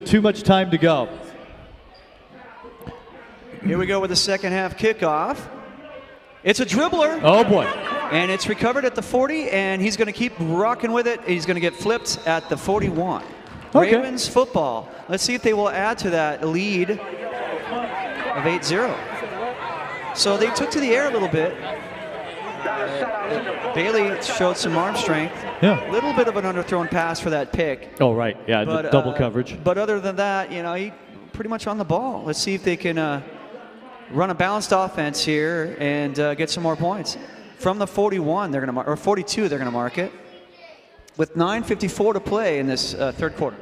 too much time to go. Here we go with the second half kickoff. It's a dribbler. Oh boy. And it's recovered at the 40, and he's going to keep rocking with it. He's going to get flipped at the 41. Okay. Ravens football. Let's see if they will add to that lead of 8-0. So they took to the air a little bit. Bailey showed some arm strength. Yeah. A little bit of an underthrown pass for that pick. Oh, right. Yeah, But, double coverage. But other than that, you know, he pretty much on the ball. Let's see if they can run a balanced offense here and get some more points. From the 41, they're going to mark, or 42, they're going to mark it, with 9:54 to play in this third quarter.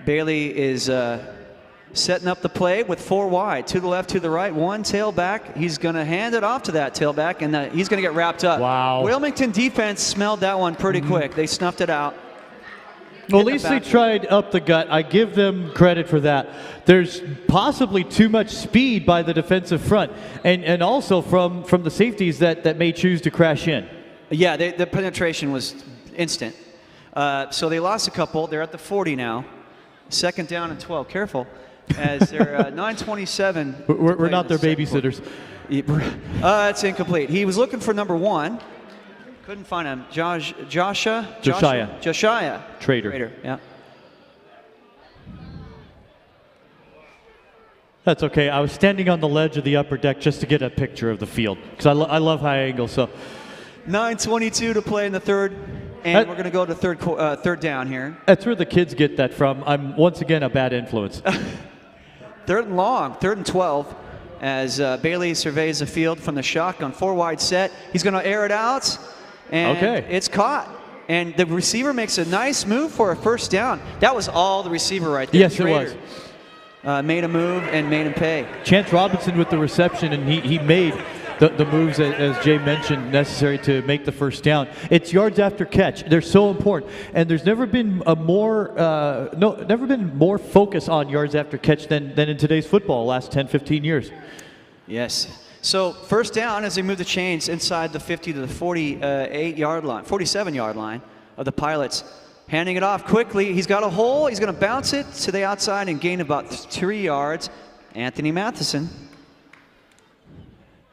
Bailey is setting up the play with 4 wide, to the left, to the right, 1 tailback. He's going to hand it off to that tailback, and he's going to get wrapped up. Wow. Wilmington defense smelled that one pretty quick. They snuffed it out. Well, at least they tried up the gut. I give them credit for that. There's possibly too much speed by the defensive front, and also from the safeties that may choose to crash in. Yeah, the penetration was instant. So they lost a couple. They're at the 40 now. Second down and 12. Careful, as they're 9:27. We're not their babysitters. It's incomplete. He was looking for number 1. Couldn't find him. Josiah. Trader. Yeah. That's okay. I was standing on the ledge of the upper deck just to get a picture of the field because I love high angles. So 9:22 to play in the third, and we're going to go to third down here. That's where the kids get that from. I'm once again a bad influence. Third and long, 3rd and 12, as Bailey surveys the field from the shotgun, 4 wide set. He's going to air it out, and it's caught. And the receiver makes a nice move for a first down. That was all the receiver right there. Yes, Trader, it was. made a move and made him pay. Chance Robinson with the reception, and he made the moves, as Jay mentioned, necessary to make the first down. It's yards after catch. They're so important, and there's never been never been more focus on yards after catch than in today's football, last 10, 15 years. Yes. So first down as they move the chains inside the 50 to the 47-yard line of the Pilots. Handing it off quickly. He's got a hole. He's going to bounce it to the outside and gain about 3 yards. Anthony Matheson.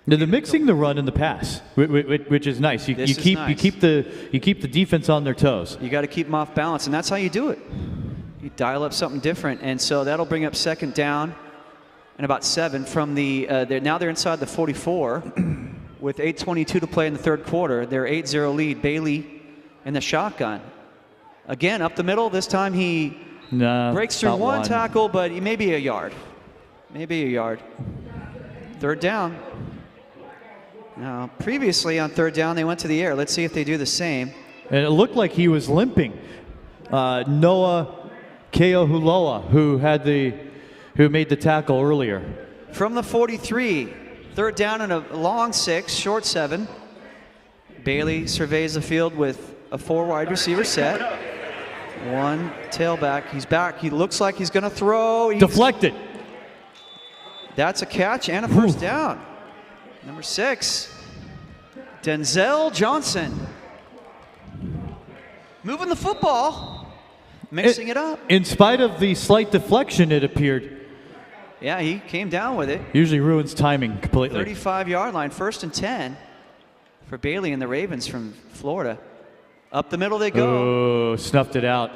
Now they're mixing the run and the pass, which is nice. You keep the defense on their toes. You got to keep them off balance, and that's how you do it. You dial up something different, and so that'll bring up second down and about 7 from the. Now they're inside the 44 with 8:22 to play in the third quarter. Their 8-0 lead. Bailey in the shotgun. Again, up the middle. This time he breaks through one tackle, but maybe a yard. Maybe a yard. Third down. Now, previously on third down, they went to the air. Let's see if they do the same. And it looked like he was limping. Noah Keohuloa, who made the tackle earlier. From the 43, third down and a long 6, short 7. Bailey surveys the field with a 4 wide receiver set. 1 tailback. He's back. He looks like he's going to throw. Deflected. That's a catch and a first down. Number 6, Denzel Johnson. Moving the football, mixing it up. In spite of the slight deflection, it appeared. Yeah, he came down with it. Usually ruins timing completely. 35-yard line, 1st and 10 for Bailey and the Ravens from Florida. Up the middle they go. Oh, snuffed it out.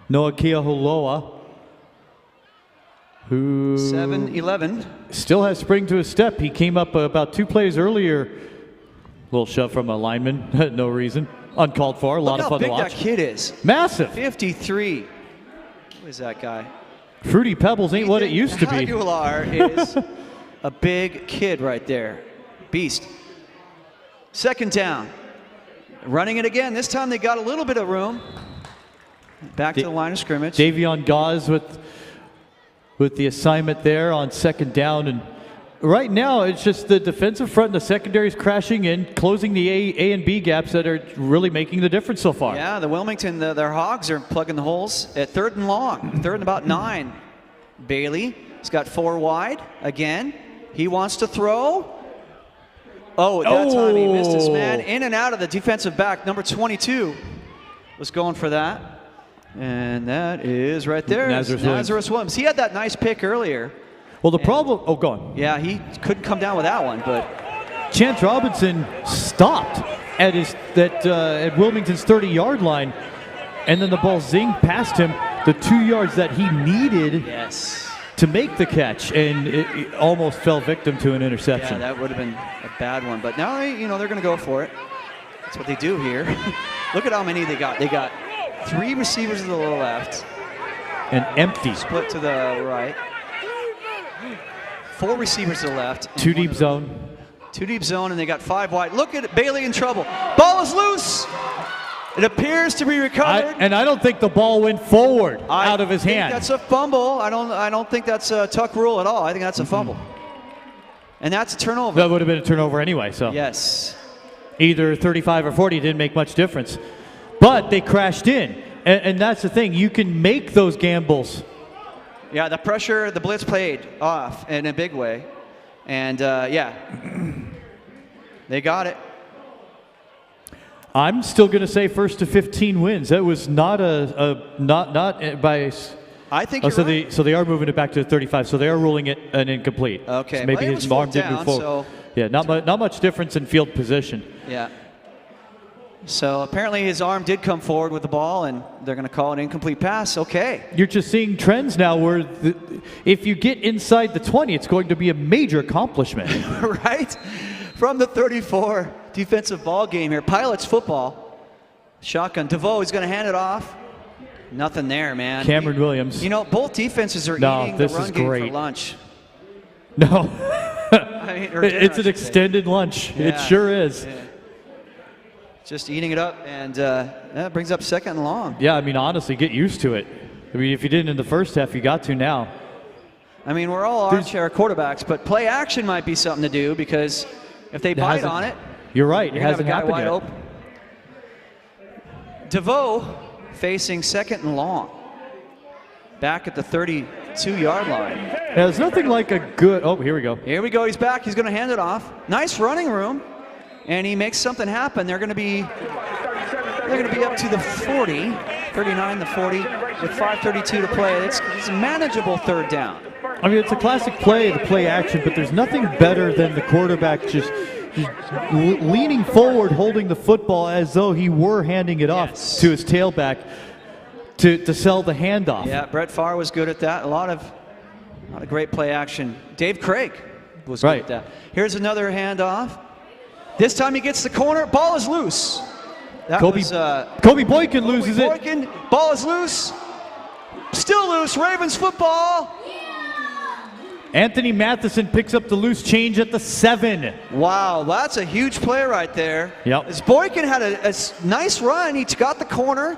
Noah Keohuloa, who 7-11. Still has spring to his step. He came up about 2 plays earlier. Little shove from a lineman, no reason. Uncalled for, a lot of fun to watch. Look how big that kid is. Massive. 53. Who is that guy? Fruity Pebbles ain't what it used to be. Aguilar is a big kid right there. Beast. Second down. Running it again. This time they got a little bit of room. Back to the line of scrimmage. Davian Gause with the assignment there on second down. And right now, it's just the defensive front and the secondary is crashing in, closing the A and B gaps that are really making the difference so far. Yeah, the Wilmington, their Hogs are plugging the holes at 3rd and long. 3rd and about 9. Bailey He's got 4 wide again. He wants to throw. Oh, at that time he missed his man. In and out of the defensive back. Number 22 was going for that. And that is right there. Nazareth Williams. He had that nice pick earlier. Well, the problem... Oh, go on. Yeah, he couldn't come down with that one, but... Chance Robinson stopped at Wilmington's 30-yard line, and then the ball zinged past him the 2 yards that he needed to make the catch, and it almost fell victim to an interception. Yeah, that would have been a bad one, but now they're going to go for it. That's what they do here. Look at how many they got. They got 3 receivers to the left. And empty. Split to the right. 4 receivers to the left. 2 deep zone. 2 deep zone, and they got 5 wide. Look at Bailey in trouble. Ball is loose. It appears to be recovered. And I don't think the ball went forward out of his hand. That's a fumble. I don't think that's a tuck rule at all. I think that's a fumble. And that's a turnover. That would have been a turnover anyway. So yes. Either 35 or 40 didn't make much difference. But they crashed in. And that's the thing. You can make those gambles. Yeah, the pressure, the blitz played off in a big way. And, yeah, they got it. I'm still going to say 1st to 15 wins. That was not not by. I think you're right. So they are moving it back to 35. So they are ruling it an incomplete. Okay. So maybe well, his arm didn't move forward. So yeah, not much difference in field position. Yeah. So apparently his arm did come forward with the ball, and they're going to call an incomplete pass. Okay. You're just seeing trends now where if you get inside the 20, it's going to be a major accomplishment. Right? From the 34, defensive ball game here. Pilots football. Shotgun. DeVoe is going to hand it off. Nothing there, man. Cameron Williams. You know, both defenses are eating the run game for lunch. No. I mean, it's an extended lunch. Yeah. It sure is. Yeah. Just eating it up, and that brings up 2nd and long. Yeah, I mean, honestly, get used to it. I mean, if you didn't in the first half, you got to now. I mean, we're all armchair quarterbacks, but play action might be something to do, because if they bite on it, you're right. It hasn't happened yet. Open. DeVoe facing 2nd and long, back at the 32-yard line. Yeah, there's nothing like a good. Oh, here we go. Here we go. He's back. He's going to hand it off. Nice running room. And he makes something happen. They're going to be up to the 40, 39 to 40, with 5:32 to play. It's a manageable 3rd down. I mean, it's a classic play, the play action, but there's nothing better than the quarterback just leaning forward, holding the football as though he were handing it off to his tailback to sell the handoff. Yeah, Brett Favre was good at that. A lot of great play action. Dave Craig was good at that. Here's another handoff. This time he gets the corner. Ball is loose. Kobe Boykin loses it. Ball is loose. Still loose. Ravens football. Anthony Matheson picks up the loose change at the 7. Wow, that's a huge play right there. Yep. As Boykin had a nice run. He got the corner.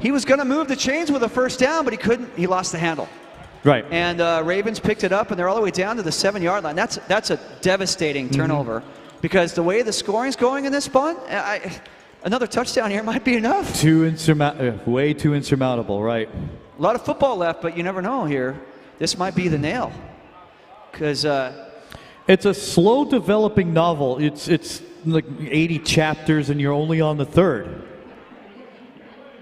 He was going to move the chains with a 1st down, but he couldn't. He lost the handle. Right. And Ravens picked it up, and they're all the way down to the 7-yard line. That's a devastating turnover. Because the way the scoring's going in this bunt, another touchdown here might be enough. Way too insurmountable, right? A lot of football left, but you never know here. This might be the nail. Because it's a slow developing novel. It's like 80 chapters, and you're only on the 3rd.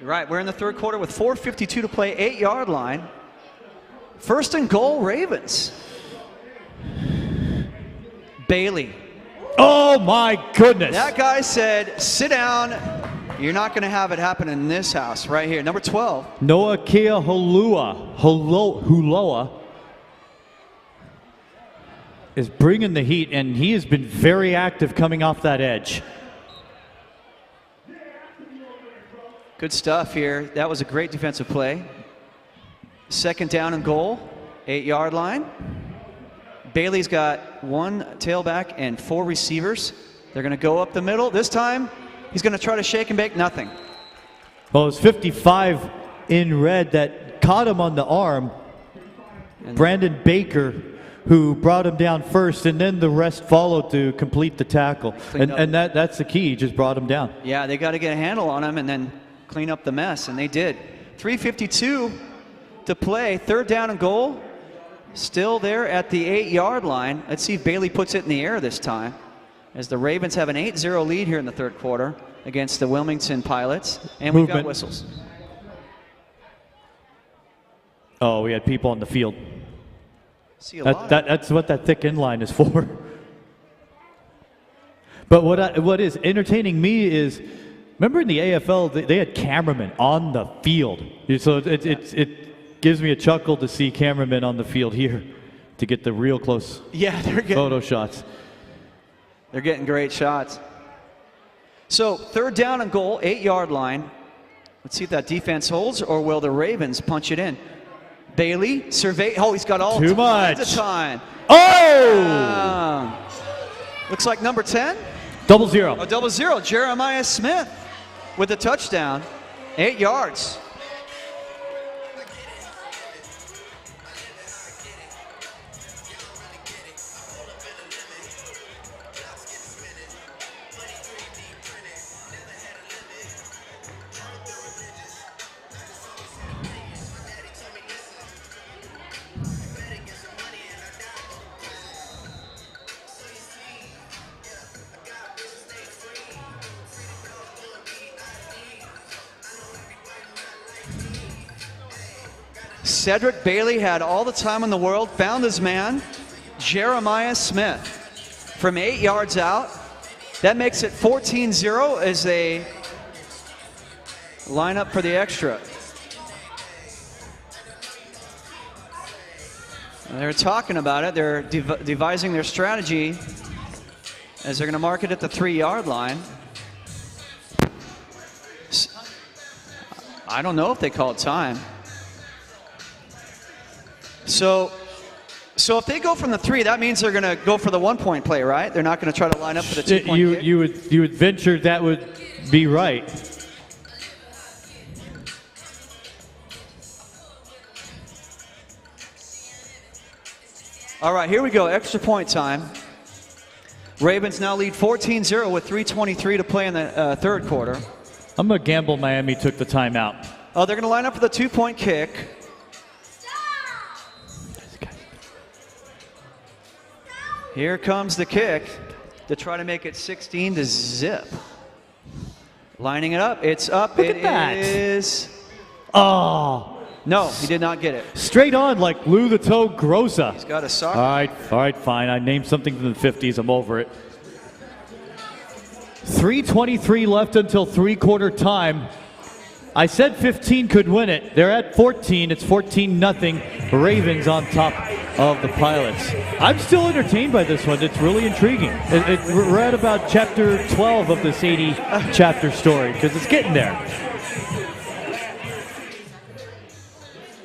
Right, we're in the 3rd quarter with 4:52 to play, 8-yard line. 1st and goal, Ravens. Bailey. Oh my goodness. That guy said, sit down. You're not going to have it happen in this house right here. Number 12. Noah Huloa is bringing the heat, and he has been very active coming off that edge. Good stuff here. That was a great defensive play. 2nd down and goal, 8-yard line. Bailey's got 1 tailback and 4 receivers. They're going to go up the middle. This time, he's going to try to shake and bake. Nothing. Well, it's 55 in red that caught him on the arm. And Brandon Baker, who brought him down first, and then the rest followed to complete the tackle. And that's the key. He just brought him down. Yeah, they got to get a handle on him and then clean up the mess, and they did. 3:52 to play. 3rd down and goal. Still there at the 8-yard line. Let's see if Bailey puts it in the air this time, as the Ravens have an 8-0 lead here in the third quarter against the Wilmington Pilots. And we've got whistles. Oh, we had people on the field. See a lot. That's what that thick end line is for. But what is entertaining me is, remember in the AFL, they had cameramen on the field. So it gives me a chuckle to see cameramen on the field here to get the real close photo shots. They're getting great shots. So 3rd down and goal, 8-yard line. Let's see if that defense holds, or will the Ravens punch it in? Bailey, survey. Oh, he's got all too kinds much of time. Oh! Looks like number 10. 00. Oh, 00. Jeremiah Smith with a touchdown. 8 yards. Cedric Bailey had all the time in the world, found his man, Jeremiah Smith, from 8 yards out. That makes it 14-0 as they line up for the extra. They're talking about it. They're devising their strategy as they're going to mark it at the 3-yard line. I don't know if they call it time. So if they go from the 3, that means they're going to go for the 1-point play, right? They're not going to try to line up for the 2-point kick? You would venture that would be right. All right, here we go. Extra point time. Ravens now lead 14-0 with 3:23 to play in the third quarter. I'm going to gamble Miami took the timeout. Oh, they're going to line up for the 2-point kick. Here comes the kick to try to make it 16-0. Lining it up. It's up. Look at that. It is. Oh. No, he did not get it. Straight on like Lou the Toe Groza. He's got a sock. All right, fine. I named something from the 50s. I'm over it. 3:23 left until three-quarter time. I said 15 could win it. They're at 14. It's 14-0. Ravens on top of the Pilots. I'm still entertained by this one. It's really intriguing. We're at about chapter 12 of this 80-chapter story because it's getting there.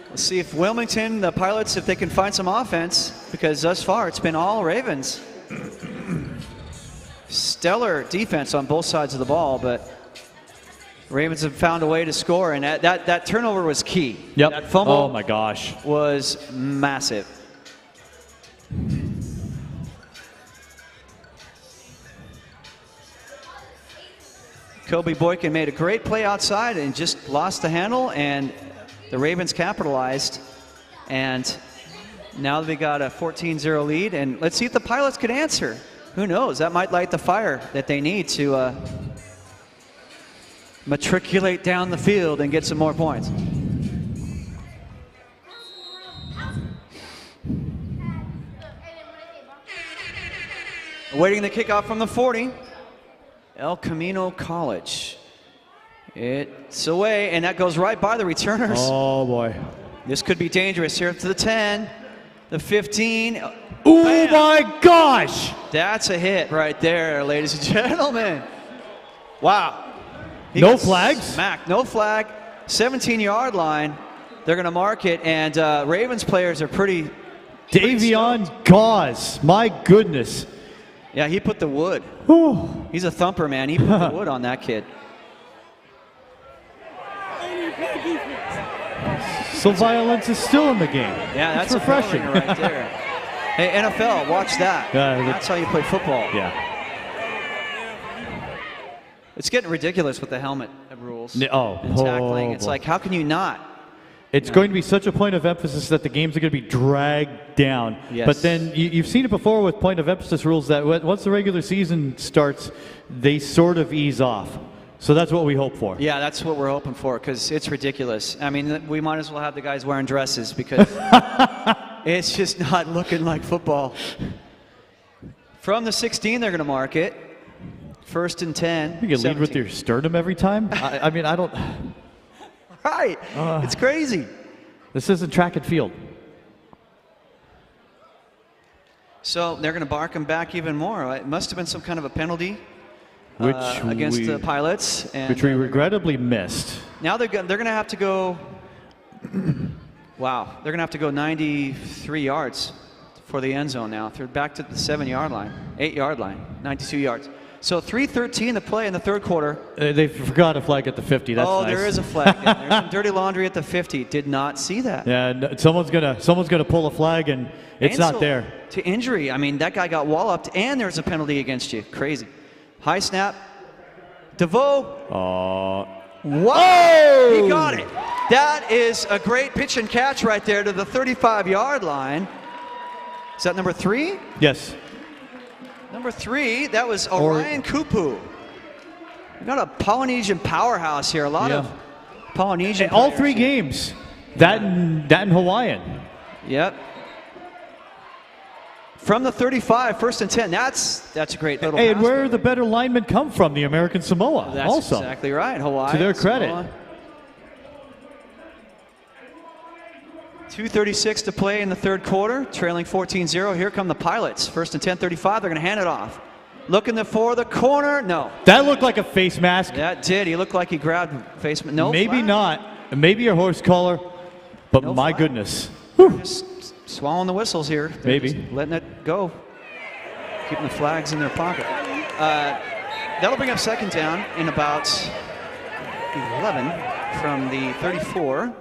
Let's see if Wilmington, the Pilots, if they can find some offense, because thus far it's been all Ravens. Stellar defense on both sides of the ball, but Ravens have found a way to score, and that turnover was key. Yep. That fumble, oh my gosh, was massive. Kobe Boykin made a great play outside and just lost the handle, and the Ravens capitalized. And now they got a 14-0 lead, and let's see if the Pilots could answer. Who knows? That might light the fire that they need to matriculate down the field and get some more points. Awaiting the kickoff from the 40. El Camino College. It's away, and that goes right by the returners. Oh boy. This could be dangerous here to the 10, the 15. Oh my gosh! That's a hit right there, ladies and gentlemen. Wow. No flags? Smacked. No flag. 17-yard line. They're going to mark it, and Ravens players are pretty. Davian Gause. My goodness. Yeah, he put the wood. Whew. He's a thumper, man. He put the wood on that kid. So violence is still in the game. Yeah, that's refreshing right there. Hey, NFL, watch that. That's how you play football. Yeah. It's getting ridiculous with the helmet rules. Oh. And tackling. It's like, how can you not? It's going to be such a point of emphasis that the games are going to be dragged down. Yes. But then you've seen it before with point of emphasis rules that once the regular season starts, they sort of ease off. So that's what we hope for. Yeah, that's what we're hoping for, because it's ridiculous. I mean, we might as well have the guys wearing dresses, because it's just not looking like football. From the 16, they're going to mark it. 1st and 10. You can lead with your sternum every time? I mean, I don't... Right. It's crazy. This isn't track and field. So they're going to bark him back even more. It must have been some kind of a penalty Which against the Pilots. Which we regrettably missed. Now they're going to have to go... Wow. They're going to have to go 93 yards for the end zone now. They're back to the 7-yard line, 8-yard line, 92 yards. So 3:13 to play in the third quarter. They forgot a flag at the 50. That's nice. There is a flag. There's some dirty laundry at the 50. Did not see that. Yeah, someone's gonna pull a flag and it's not there. To injury. I mean, that guy got walloped and there's a penalty against you. Crazy. High snap. DeVoe. Whoa! He got it. That is a great pitch and catch right there to the 35-yard line. Is that number 3? Yes. Number 3, that was Orion Kupu. We got a Polynesian powerhouse here. A lot of Polynesian. All 3 games. That and Hawaiian. Yep. From the 35, 1st and 10. That's a great little. Hey, and where the better linemen come from? The American Samoa. That's also exactly right. Hawaii. To their credit. Samoa. 2:36 to play in the third quarter, trailing 14-0. Here come the Pilots. 1st and 10, 35. They're going to hand it off. Looking for the corner. No. That looked like a face mask. That did. He looked like he grabbed face mask. No. Maybe flag. not. Maybe a horse collar. But No my flag. goodness. Just swallowing the whistles here. They're Maybe. just letting it go. Keeping the flags in their pocket. That'll bring up 2nd down in about 11 from the 34.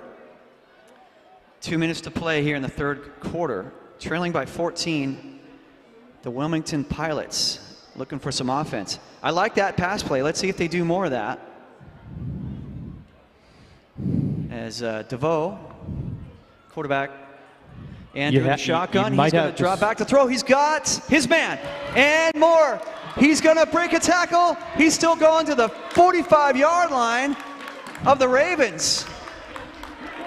2 minutes to play here in the third quarter. Trailing by 14, the Wilmington Pilots looking for some offense. I like that pass play. Let's see if they do more of that. As DeVoe, quarterback, and doing shotgun. He's going to drop back to throw. He's got his man and more. He's going to break a tackle. He's still going to the 45-yard line of the Ravens.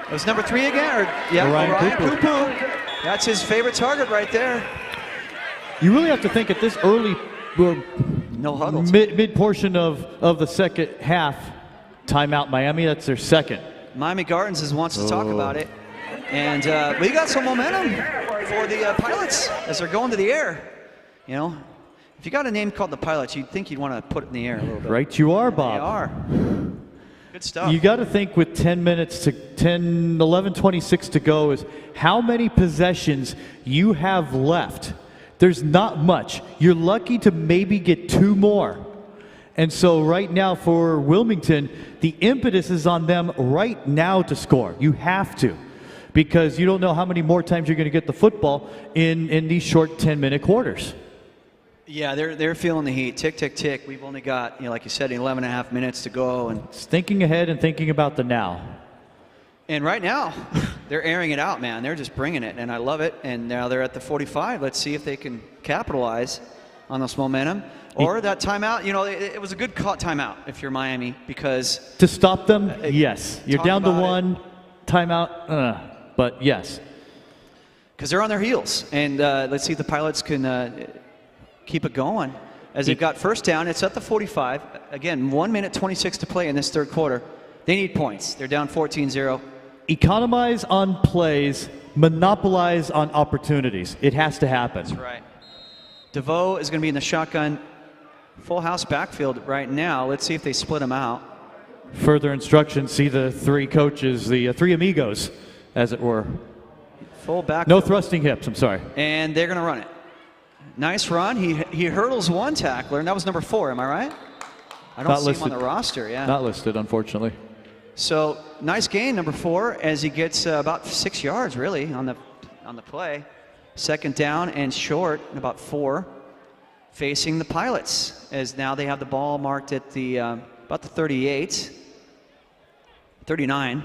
It was number 3 again? Orion Kupu. That's his favorite target right there. You really have to think at this early no huddle. Mid portion of the second half, timeout Miami, that's their second. Miami Gardens wants to talk about it. And we got some momentum for the Pilots as they're going to the air. You know, if you got a name called the Pilots, you'd think you'd want to put it in the air a little bit. Right you are, Bob. They are. Good stuff. You got to think with 11:26 to go is how many possessions you have left. There's not much. You're lucky to maybe get 2 more. And so right now for Wilmington, the impetus is on them right now to score. You have to, because you don't know how many more times you're going to get the football in these short 10-minute quarters. Yeah, they're feeling the heat. Tick, tick, tick. We've only got, like you said, 11 and a half minutes to go. And it's thinking ahead and thinking about the now. And right now, they're airing it out, man. They're just bringing it, and I love it. And now they're at the 45. Let's see if they can capitalize on this momentum. Or that timeout, it was a good caught timeout if you're Miami, because... To stop them, yes. You're down to 1, timeout, but yes. Because they're on their heels. And let's see if the Pilots can keep it going. As they've got 1st down, it's at the 45. Again, 1 minute 26 to play in this third quarter. They need points. They're down 14-0. Economize on plays, monopolize on opportunities. It has to happen. That's right. DeVoe is going to be in the shotgun full house backfield right now. Let's see if they split them out. Further instructions, see the 3 coaches, the 3 amigos, as it were. Full back. No thrusting hips, I'm sorry. And they're going to run it. Nice run. He hurdles 1 tackler, and that was number 4, am I right? I don't see him on the roster, yeah. Not listed, unfortunately. So, nice gain, number 4, as he gets about 6 yards, really, on the play. 2nd down and short, about 4, facing the Pilots, as now they have the ball marked at the about the 38, 39.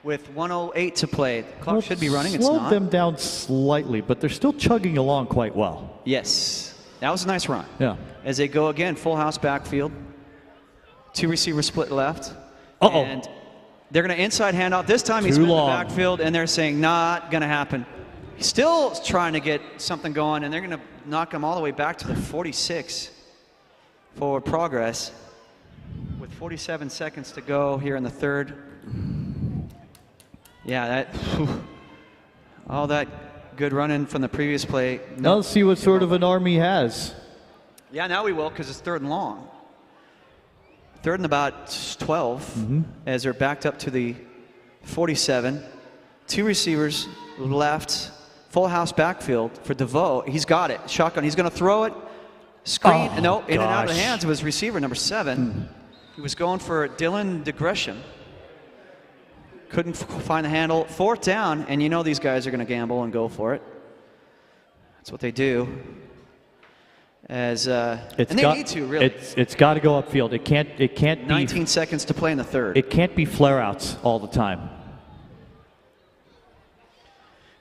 with 1:08 to play. The clock should be running. It's Slowed not. them down slightly, but they're still chugging along quite well. Yes. That was a nice run. Yeah. As they go again, full house backfield. 2 receivers split left. Uh-oh. And they're going to inside handoff. This time he's in the backfield, and they're saying, not going to happen. He's still trying to get something going, and they're going to knock him all the way back to the 46. Forward progress. With 47 seconds to go here in the third. Yeah, all that good running from the previous play. Now let's see what sort of an arm he has. Yeah, now we will, because it's 3rd and long. 3rd and about 12, as they're backed up to the 47. 2 receivers left, full house backfield for DeVoe. He's got it. Shotgun. He's going to throw it. Screen. No, in and out of the hands of his receiver, number 7. He was going for Dylan DeGresham. Couldn't find the handle. 4th down, and you know these guys are going to gamble and go for it. That's what they do. And they need to, really. It's got to go upfield. It can't 19 seconds to play in the third. It can't be flare-outs all the time.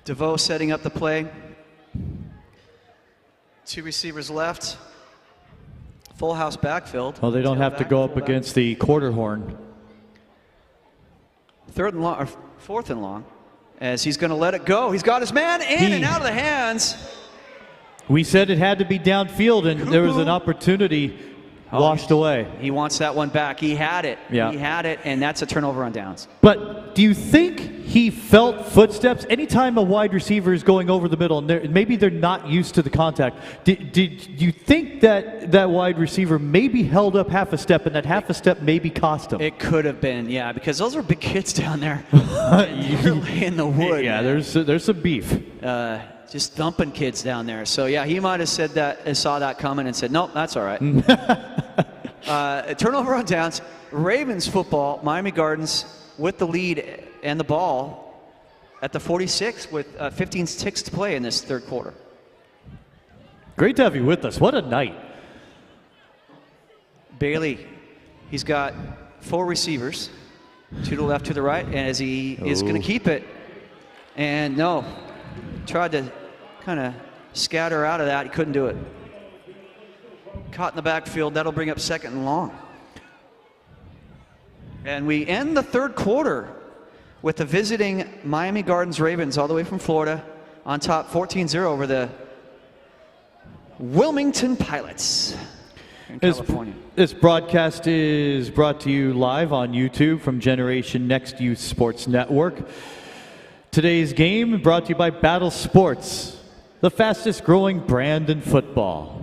DeVoe setting up the play. 2 receivers left. Full house backfield. Well, they don't have to go up against the quarter horn. 3rd and long, or 4th and long, as he's going to let it go. He's got his man in and out of the hands. We said it had to be downfield, and there was an opportunity washed away. He wants that one back. He had it. Yeah. He had it, and that's a turnover on downs. But do you think he felt footsteps? Anytime a wide receiver is going over the middle, and maybe they're not used to the contact, did you think that that wide receiver maybe held up half a step, and that half a step maybe cost him? It could have been, yeah, because those are big kids down there. In the wood. Yeah, there's some beef. Just thumping kids down there. So, yeah, he might have said that, saw that coming and said, nope, that's all right. Turnover on downs. Ravens football, Miami Gardens with the lead and the ball at the 46 with 15 ticks to play in this third quarter. Great to have you with us. What a night. Bailey, he's got 4 receivers, 2 to the left, 2 to the right, as he is going to keep it. And no, tried to kind of scatter out of that. He couldn't do it. Caught in the backfield. That'll bring up 2nd and long. And we end the third quarter with the visiting Miami Gardens Ravens all the way from Florida on top 14-0 over the Wilmington Pilots in California. This broadcast is brought to you live on YouTube from Generation Next Youth Sports Network. Today's game brought to you by Battle Sports, the fastest growing brand in football.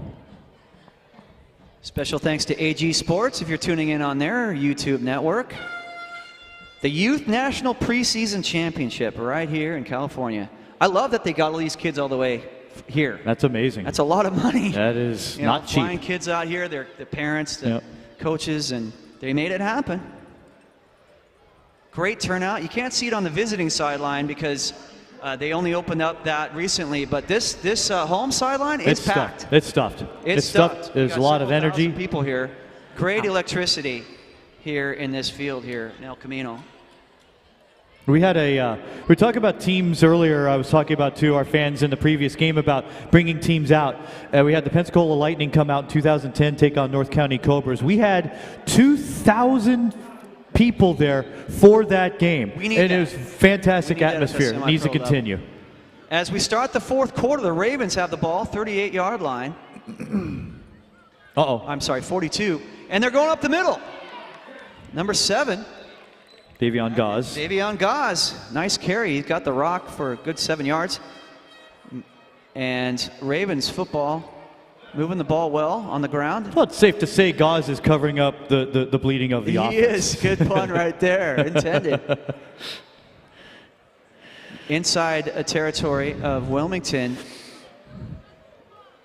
Special thanks to AG Sports if you're tuning in on their YouTube network. The Youth National Preseason Championship right here in California. I love that they got all these kids all the way here. That's amazing. That's a lot of money. That is not cheap. Flying kids out here, the parents, the coaches, and they made it happen. Great turnout. You can't see it on the visiting sideline because they only opened up that recently, but this home sideline, it's packed. Stuffed. It's stuffed. It's stuffed. There's a lot of energy. People here. Great electricity here in this field here in El Camino. We had we were talking about teams earlier. I was talking about to our fans in the previous game about bringing teams out. We had the Pensacola Lightning come out in 2010, take on North County Cobras. We had 2,000 people there for that game. It was fantastic atmosphere. It needs to continue. As we start the fourth quarter, the Ravens have the ball, 38-yard line. I'm sorry, 42. And they're going up the middle. Number 7. Davian Gause. Davian Gause. Nice carry. He's got the rock for a good 7 yards. And Ravens football moving the ball well on the ground. Well, it's safe to say Gause is covering up the bleeding of the offense. He is. Good pun right there. Intended. Inside a territory of Wilmington.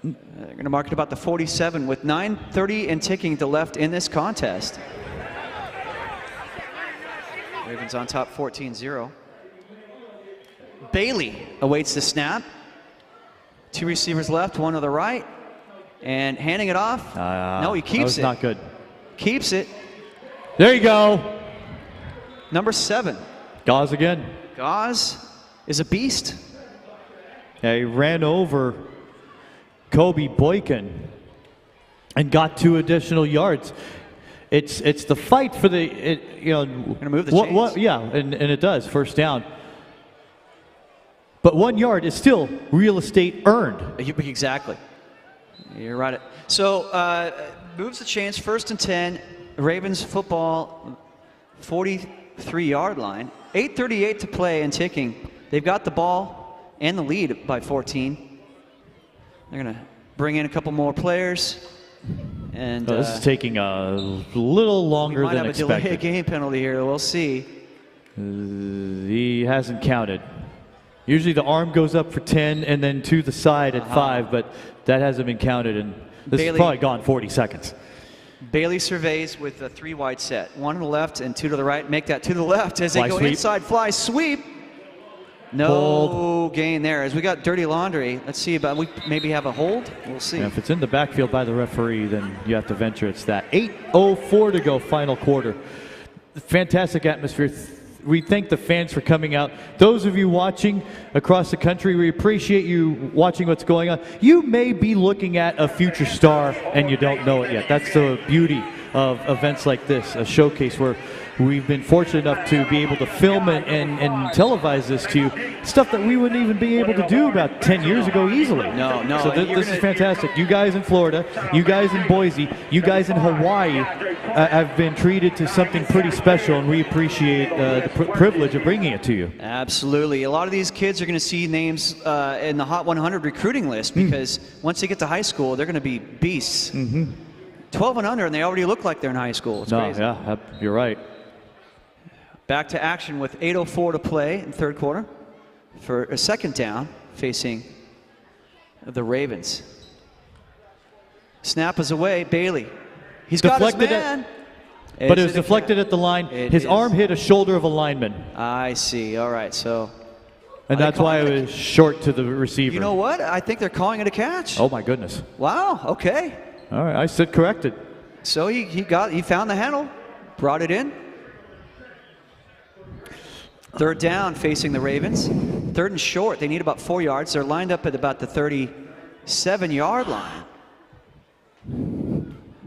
They're going to mark it about the 47 with 9:30 and ticking to left in this contest. Ravens on top 14-0. Bailey awaits the snap. 2 receivers left, 1 to the right. And handing it off. No, he keeps it. That was not good. Keeps it. There you go. Number 7. Gause again. Gause is a beast. Yeah, he ran over Kobe Boykin and got 2 additional yards. It's the fight for the Gonna move the chains. Yeah, and it does, first down. But 1 yard is still real estate earned. Exactly. You're right. So moves the chains, 1st and 10. Ravens football, 43-yard line. 8:38 to play and ticking. They've got the ball and the lead by 14. They're going to bring in a couple more players. And this is taking a little longer than expected. We might have a delay game penalty here. We'll see. He hasn't counted. Usually the arm goes up for 10 and then to the side at 5, but that hasn't been counted, and this has probably gone 40 seconds. Bailey surveys with a 3 wide set. 1 to the left and 2 to the right. Make that 2 to the left as they go sweep. inside fly sweep. No Hold. gain there. As we got dirty laundry, let's see about we maybe have a hold. We'll see. Yeah, if it's in the backfield by the referee, then you have to venture it's that. 8:04 to go, final quarter. Fantastic atmosphere. We thank the fans for coming out. Those of you watching across the country, we appreciate you watching what's going on. You may be looking at a future star and you don't know it yet. That's the beauty of events like this, a showcase where we've been fortunate enough to be able to film and televise this to you. Stuff that we wouldn't even be able to do about 10 years ago easily. No. So this is fantastic. You guys in Florida, you guys in Boise, you guys in Hawaii have been treated to something pretty special, and we appreciate the privilege of bringing it to you. Absolutely. A lot of these kids are going to see names in the Hot 100 recruiting list because once they get to high school, they're going to be beasts. 12 and under, and they already look like they're in high school. It's crazy. Yeah, you're right. Back to action with 8:04 to play in third quarter for a 2nd down facing the Ravens. Snap is away. Bailey. He's got his man. But it was deflected at the line. His arm hit a shoulder of a lineman. I see. All right. So. And that's why it was short to the receiver. You know what? I think they're calling it a catch. Oh, my goodness. Wow. Okay. All right. I stood corrected. So he found the handle, brought it in. 3rd down facing the Ravens. 3rd and short. They need about 4 yards. They're lined up at about the 37-yard line.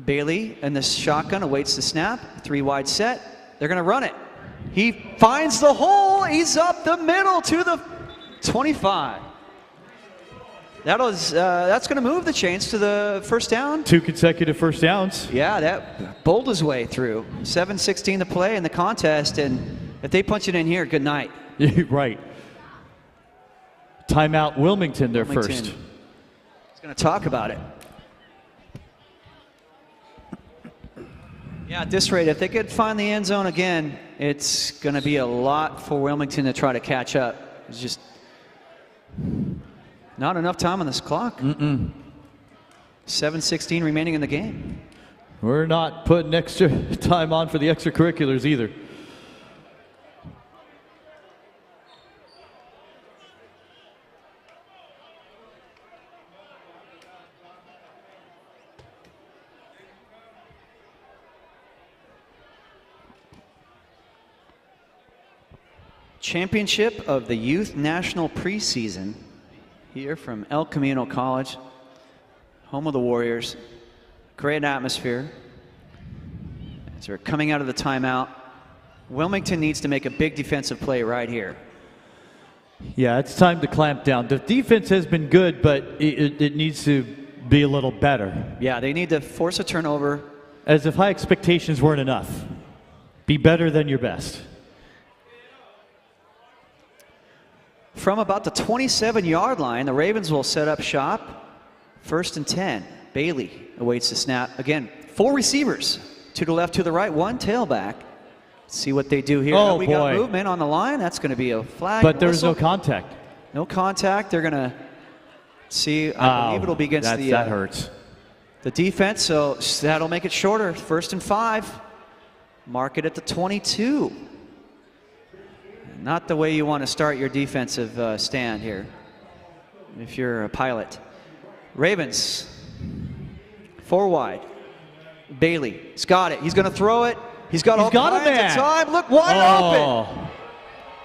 Bailey in the shotgun awaits the snap. 3 wide set. They're going to run it. He finds the hole. He's up the middle to the 25. That's going to move the chains to the 1st down. 2 consecutive first downs. Yeah, that bowled his way through. 7:16 to play in the contest, and if they punch it in here, good night. Right. Timeout Wilmington, their first. He's going to talk about it. Yeah, at this rate, if they could find the end zone again, it's going to be a lot for Wilmington to try to catch up. It's just not enough time on this clock. 7:16 remaining in the game. We're not putting extra time on for the extracurriculars either. Championship of the Youth National Preseason here from El Camino College, home of the Warriors. Great atmosphere. As they're coming out of the timeout, Wilmington needs to make a big defensive play right here. Yeah, it's time to clamp down. The defense has been good, but it needs to be a little better. Yeah, they need to force a turnover. As if high expectations weren't enough. Be better than your best. From about the 27-yard line, the Ravens will set up shop. 1st and 10. Bailey awaits the snap. Again, 4 receivers. 2 to the left, 2 to the right, 1 tailback. Let's see what they do here. Oh, we got movement on the line. That's going to be a flag. But there's no contact. No contact. They're going to see. I believe it'll be against that hurts. The defense, so that'll make it shorter. 1st and 5. Mark it at the 22. Not the way you want to start your defensive stand here if you're a pilot. Ravens, 4 wide. Bailey, he's got it. He's going to throw it. He's got all kinds of time. Look, wide open.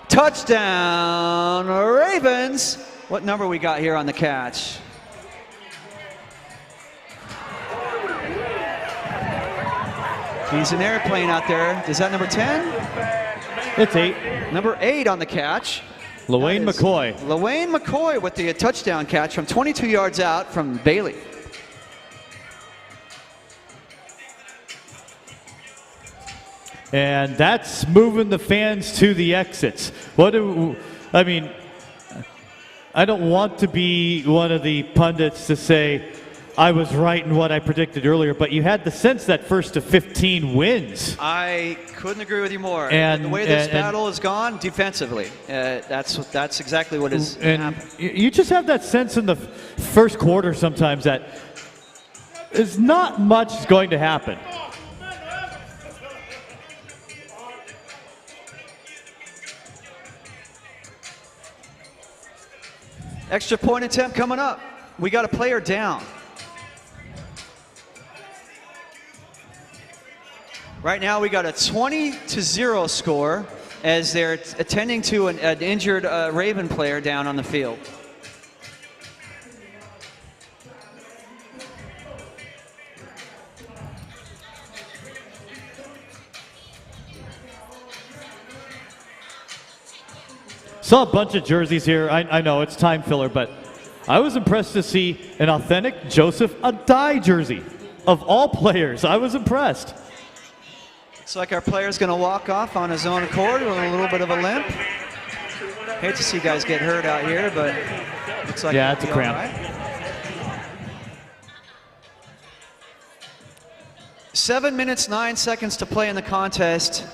Touchdown, Ravens. What number we got here on the catch? He's an airplane out there. Is that number 10? It's 8. Number 8 on the catch. LaWayne McCoy. LaWayne McCoy with the touchdown catch from 22 yards out from Bailey. And that's moving the fans to the exits. I don't want to be one of the pundits to say I was right in what I predicted earlier, but you had the sense that first to 15 wins. I couldn't agree with you more. And the way this battle has gone defensively, that's exactly what is happening. You just have that sense in the first quarter sometimes that is not much going to happen. Extra point attempt coming up. We got a player down. Right now we got a 20-0 score as they're attending to an injured Raven player down on the field. Saw a bunch of jerseys here. I know it's time filler, but I was impressed to see an authentic Joseph Adai jersey. Of all players, I was impressed. Looks like our player's going to walk off on his own accord with a little bit of a limp. Hate to see guys get hurt out here, but looks like yeah, it's a cramp. Right. 7 minutes, 9 seconds to play in the contest.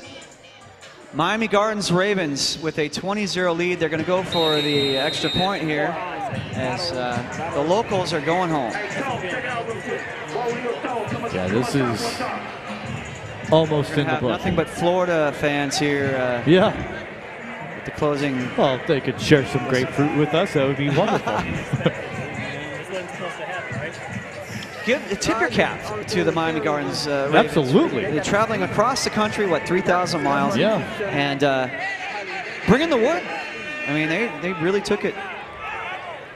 Miami Gardens Ravens with a 20-0 lead. They're going to go for the extra point here as the locals are going home. Yeah, this is almost in the book. Nothing but Florida fans here. Yeah. With the closing. Well, if they could share some grapefruit with us, that would be wonderful. Tip your cap to the Miami Gardens Ravens. Absolutely. They're traveling across the country, 3,000 miles? Yeah. And bringing the wood. I mean, they really took it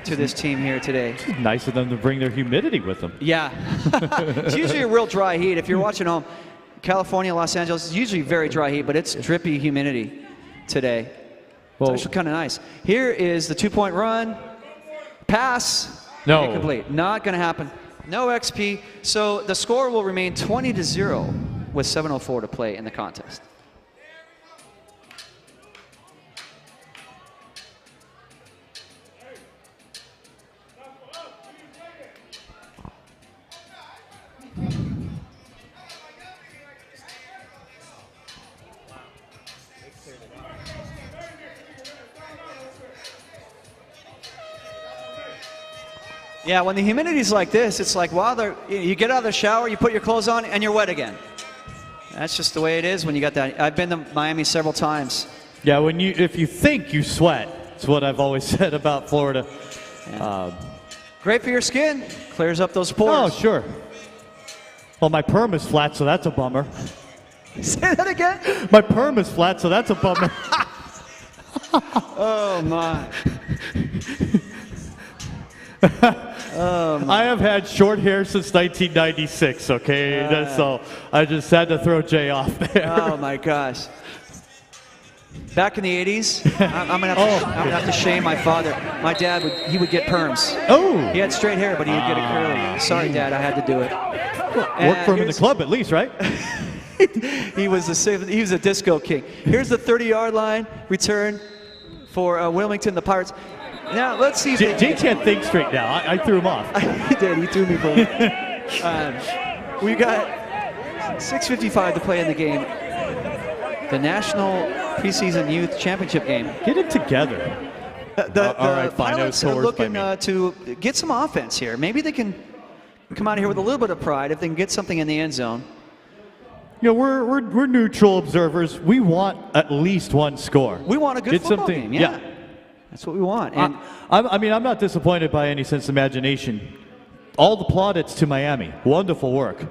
to this team here today. It's nice of them to bring their humidity with them. Yeah. It's usually a real dry heat. If you're watching home, California, Los Angeles, it's usually very dry heat, but it's drippy humidity today. Well, it's actually kind of nice. Here is the 2-point run. Pass. No. Incomplete. Not going to happen. No XP, so the score will remain 20-0 with 7:04 to play in the contest. Yeah, when the humidity's like this, it's like while you get out of the shower, you put your clothes on, and you're wet again. That's just the way it is when you got that. I've been to Miami several times. Yeah, if you think you sweat, it's what I've always said about Florida. Yeah. Great for your skin. Clears up those pores. Oh, sure. Well, my perm is flat, so that's a bummer. Say that again? My perm is flat, so that's a bummer. Oh, my. I have had short hair since 1996, okay? That's all. I just had to throw Jay off there. Oh, my gosh. Back in the 80s, I'm gonna have to shame my father. My dad would get perms. Oh! He had straight hair, but he would get it curly. Sorry, Dad, I had to do it. Worked for him in the club at least, right? he was a disco king. Here's the 30-yard line return for Wilmington, the Pirates. Now, let's see. Jay can't think straight now. I threw him off. He did. He threw me for we got 6:55 to play in the game. The National Preseason Youth Championship game. Get it together. All right, Pilots are looking to get some offense here. Maybe they can come out of here with a little bit of pride if they can get something in the end zone. You know, we're neutral observers. We want at least one score. We want a good football game. Yeah. That's what we want. And I'm not disappointed by any sense of imagination. All the plaudits to Miami. Wonderful work.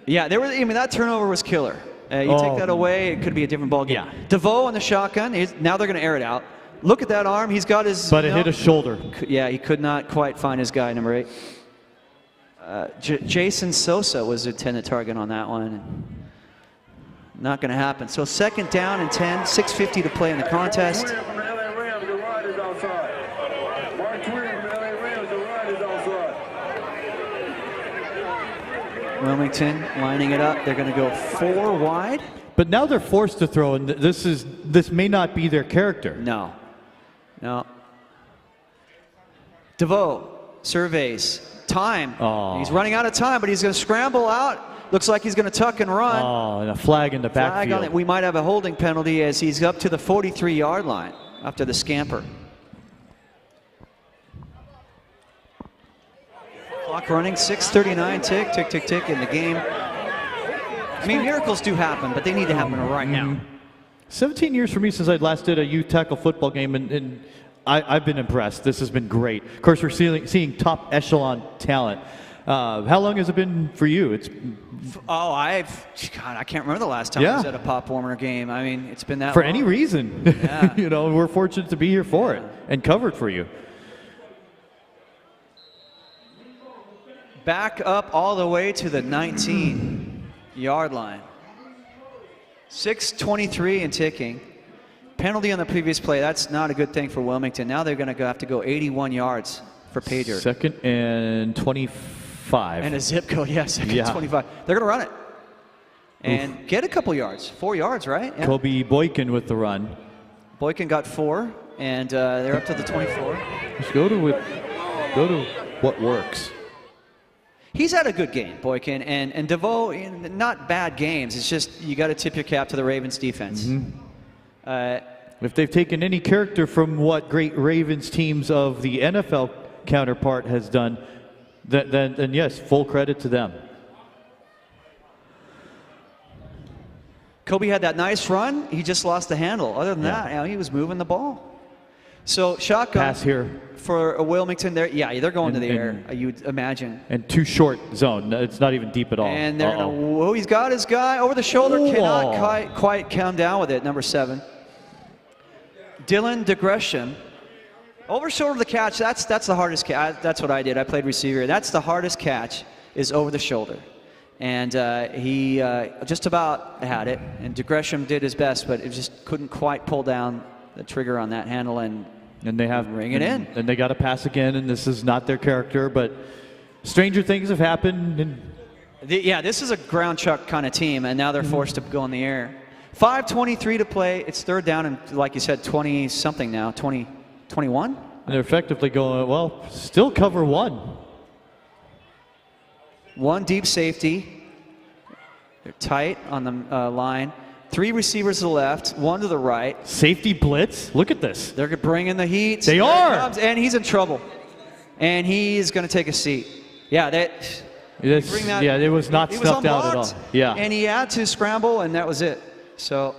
Yeah, that turnover was killer. You take that away, it could be a different ball game. Yeah. DeVoe on the shotgun. Now they're going to air it out. Look at that arm. He's got his... But it hit his shoulder. Yeah, he could not quite find his guy, number 8. Jason Sosa was the intended target on that one. Not going to happen. So 2nd down and 10, 6:50 to play in the contest. Wilmington lining it up. They're going to go 4 wide. But now they're forced to throw, and this may not be their character. No. DeVoe surveys time. Oh. He's running out of time, but he's going to scramble out. Looks like he's going to tuck and run. Oh, and a flag in the backfield. We might have a holding penalty as he's up to the 43-yard line after the scamper. Clock running, 6:39, tick, tick, tick, tick in the game. I mean, miracles do happen, but they need to happen right now. 17 years for me since I last did a youth tackle football game, and I've been impressed. This has been great. Of course, we're seeing top echelon talent. How long has it been for you? I can't remember the last time I was at a Pop Warner game. I mean, it's been that for long. any reason. Yeah. We're fortunate to be here for it and covered for you. Back up all the way to the 19-yard line. 6:23 and ticking. Penalty on the previous play. That's not a good thing for Wilmington. Now they're going to have to go 81 yards for Pager. 2nd and 25. And a zip code, yes, 2nd and 25. They're going to run it. And get a couple yards. 4 yards, right? Yeah. Kobe Boykin with the run. Boykin got 4, and they're up to the 24. Just go to what works. He's had a good game, Boykin, and DeVoe, not bad games. It's just you got to tip your cap to the Ravens defense. If they've taken any character from what great Ravens teams of the NFL counterpart has done, then yes, full credit to them. Kobe had that nice run. He just lost the handle. Other than that, he was moving the ball. So shotgun pass here for Wilmington. They're going to the air. You'd imagine. And too short zone. It's not even deep at all. And they're gonna. He's got his guy over the shoulder. Cannot quite come down with it. Number 7. Dylan DeGresham. Over shoulder the catch. That's the hardest catch. That's what I did. I played receiver. That's the hardest catch. Is over the shoulder. And he just about had it. And DeGresham did his best, but it just couldn't quite pull down the trigger on that handle and they have ring it in. And they got to pass again, and this is not their character, but stranger things have happened. And this is a ground chuck kind of team, and now they're forced to go in the air. 5:23 to play. It's 3rd down and, like you said, 20-something now, 21. And they're effectively going, still cover 1. 1 deep safety. They're tight on the line. 3 receivers to the left, 1 to the right. Safety blitz. Look at this. They're bringing the heat. They are. And he's in trouble. And he's going to take a seat. Yeah, it was not snuffed out at all. Yeah. And he had to scramble, and that was it. So,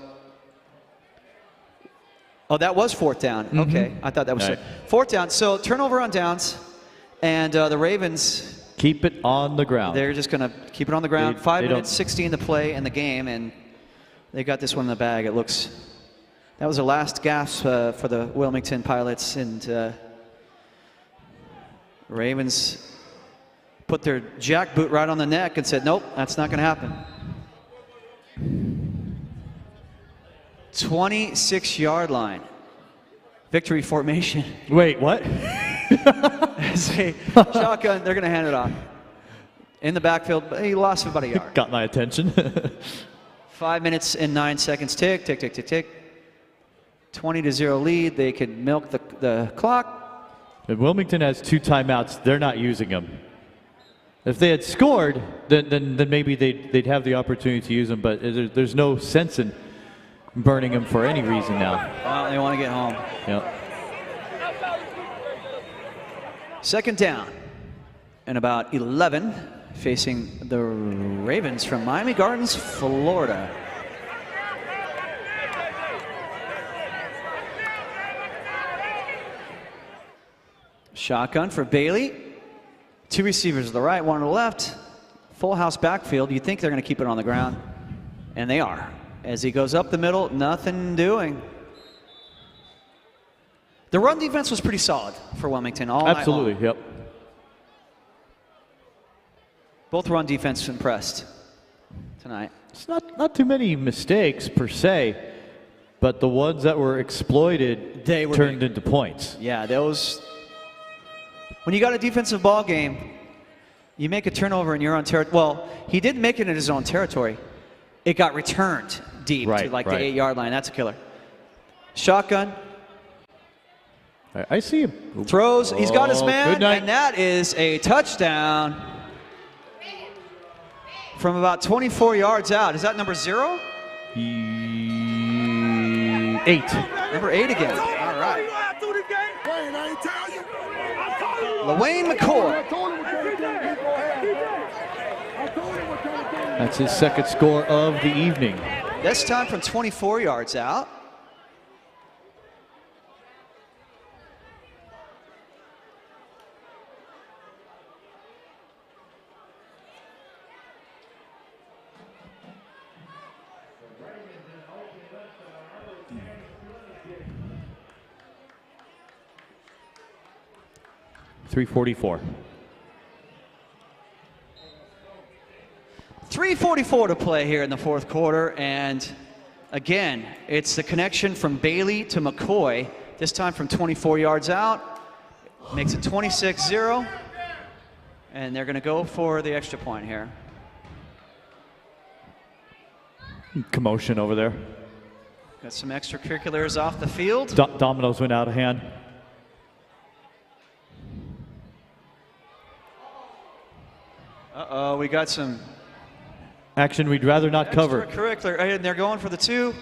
that was 4th down. Okay, I thought that was it. 4th down. So turnover on downs, and the Ravens keep it on the ground. They're just going to keep it on the ground. 5 minutes, 16 to play in the game, and they got this one in the bag. That was the last gasp for the Wilmington Pilots, and Ravens put their jackboot right on the neck and said, nope, that's not going to happen. 26-yard line. Victory formation. Wait, what? Shotgun, they're going to hand it off. In the backfield, he lost about a yard. Got my attention. 5 minutes and 9 seconds. Tick, tick, tick, tick, tick. 20-0 lead. They could milk the clock. If Wilmington has 2 timeouts, they're not using them. If they had scored, then maybe they'd have the opportunity to use them, but there's no sense in burning them for any reason now. Well, they want to get home. Yep. 2nd down and about 11, facing the Ravens from Miami Gardens, Florida. Shotgun for Bailey. 2 receivers to the right, 1 to the left. Full house backfield. You'd think they're going to keep it on the ground. And they are. As he goes up the middle, nothing doing. The run defense was pretty solid for Wilmington all night long. Absolutely, yep. Both run defense impressed tonight. It's not too many mistakes per se, but the ones that were exploited turned into points. Yeah, those. When you got a defensive ball game, you make a turnover in your own territory. Well, he didn't make it in his own territory. It got returned deep to like the 8-yard line. That's a killer. Shotgun. I see him. Throws. He's got his man, good night. and that is a touchdown from about 24 yards out. Is that number 0? 8. Number 8 again. All right. LaWayne McCoy. That's his second score of the evening. This time from 24 yards out. .344. 3:44 to play here in the fourth quarter, and again, it's the connection from Bailey to McCoy, this time from 24 yards out. Makes it 26-0, and they're going to go for the extra point here. Commotion over there. Got some extracurriculars off the field. Dominoes went out of hand. Uh-oh, we got some action we'd rather not cover. Extracurricular, and they're going for the 2,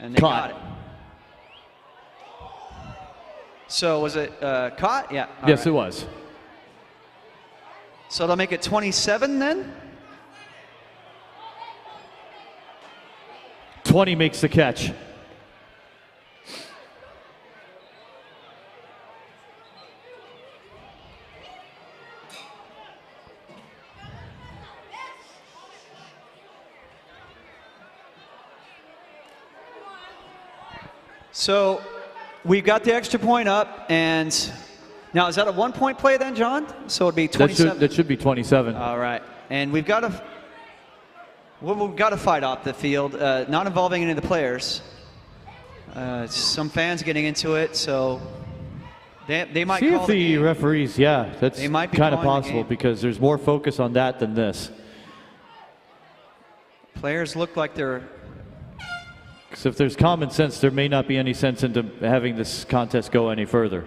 and they got it. So was it caught? Yeah. Yes, it was. So they'll make it 27 then? 20 makes the catch. So we've got the extra point up, and now is that a 1-point play then, John? So it'd be 27. That should be 27. All right, and we've got to fight off the field, not involving any of the players. Some fans getting into it, so they might see call if the referees. Yeah, that's kind of possible because there's more focus on that than this. Players look like they're. Because if there's common sense, there may not be any sense into having this contest go any further.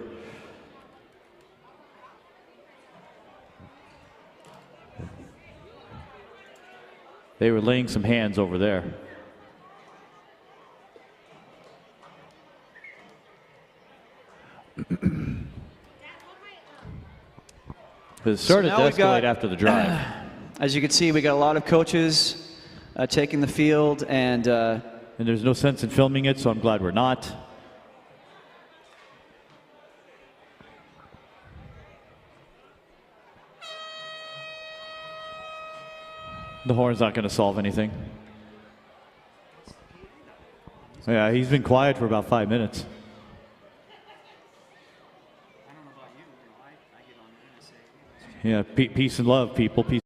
They were laying some hands over there. It started to escalate after the drive. As you can see, we got a lot of coaches taking the field, and there's no sense in filming it, so I'm glad we're not. The horn's not going to solve anything. Yeah, he's been quiet for about 5 minutes. Yeah, peace and love, people. Peace.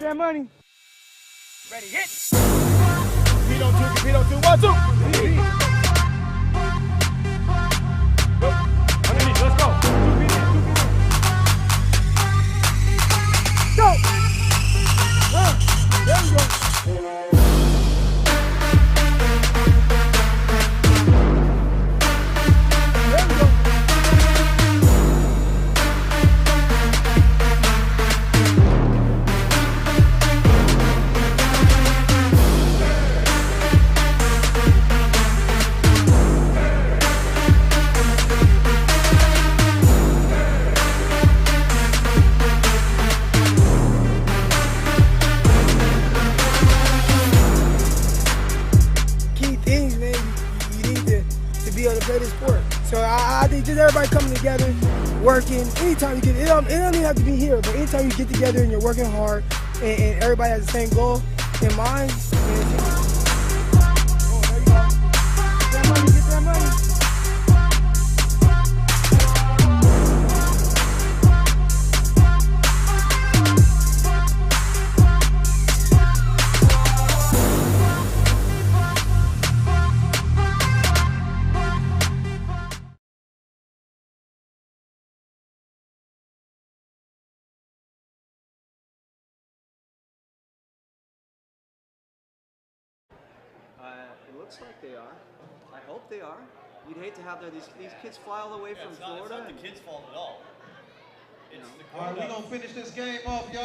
that money. Ready, hit. Compete on two, 1, 2. Underneath, let's go. Go. There we go. Play the sport. So I think just everybody coming together, working. Anytime you get it don't even have to be here, but anytime you get together and you're working hard and everybody has the same goal in mind. Oh, there you go. Get that money, get that money. It looks like they are. I hope they are. You'd hate to have these kids fly all the way from Florida. It's not the kids' fault at all. It's the All right, we're going to finish this game off, y'all.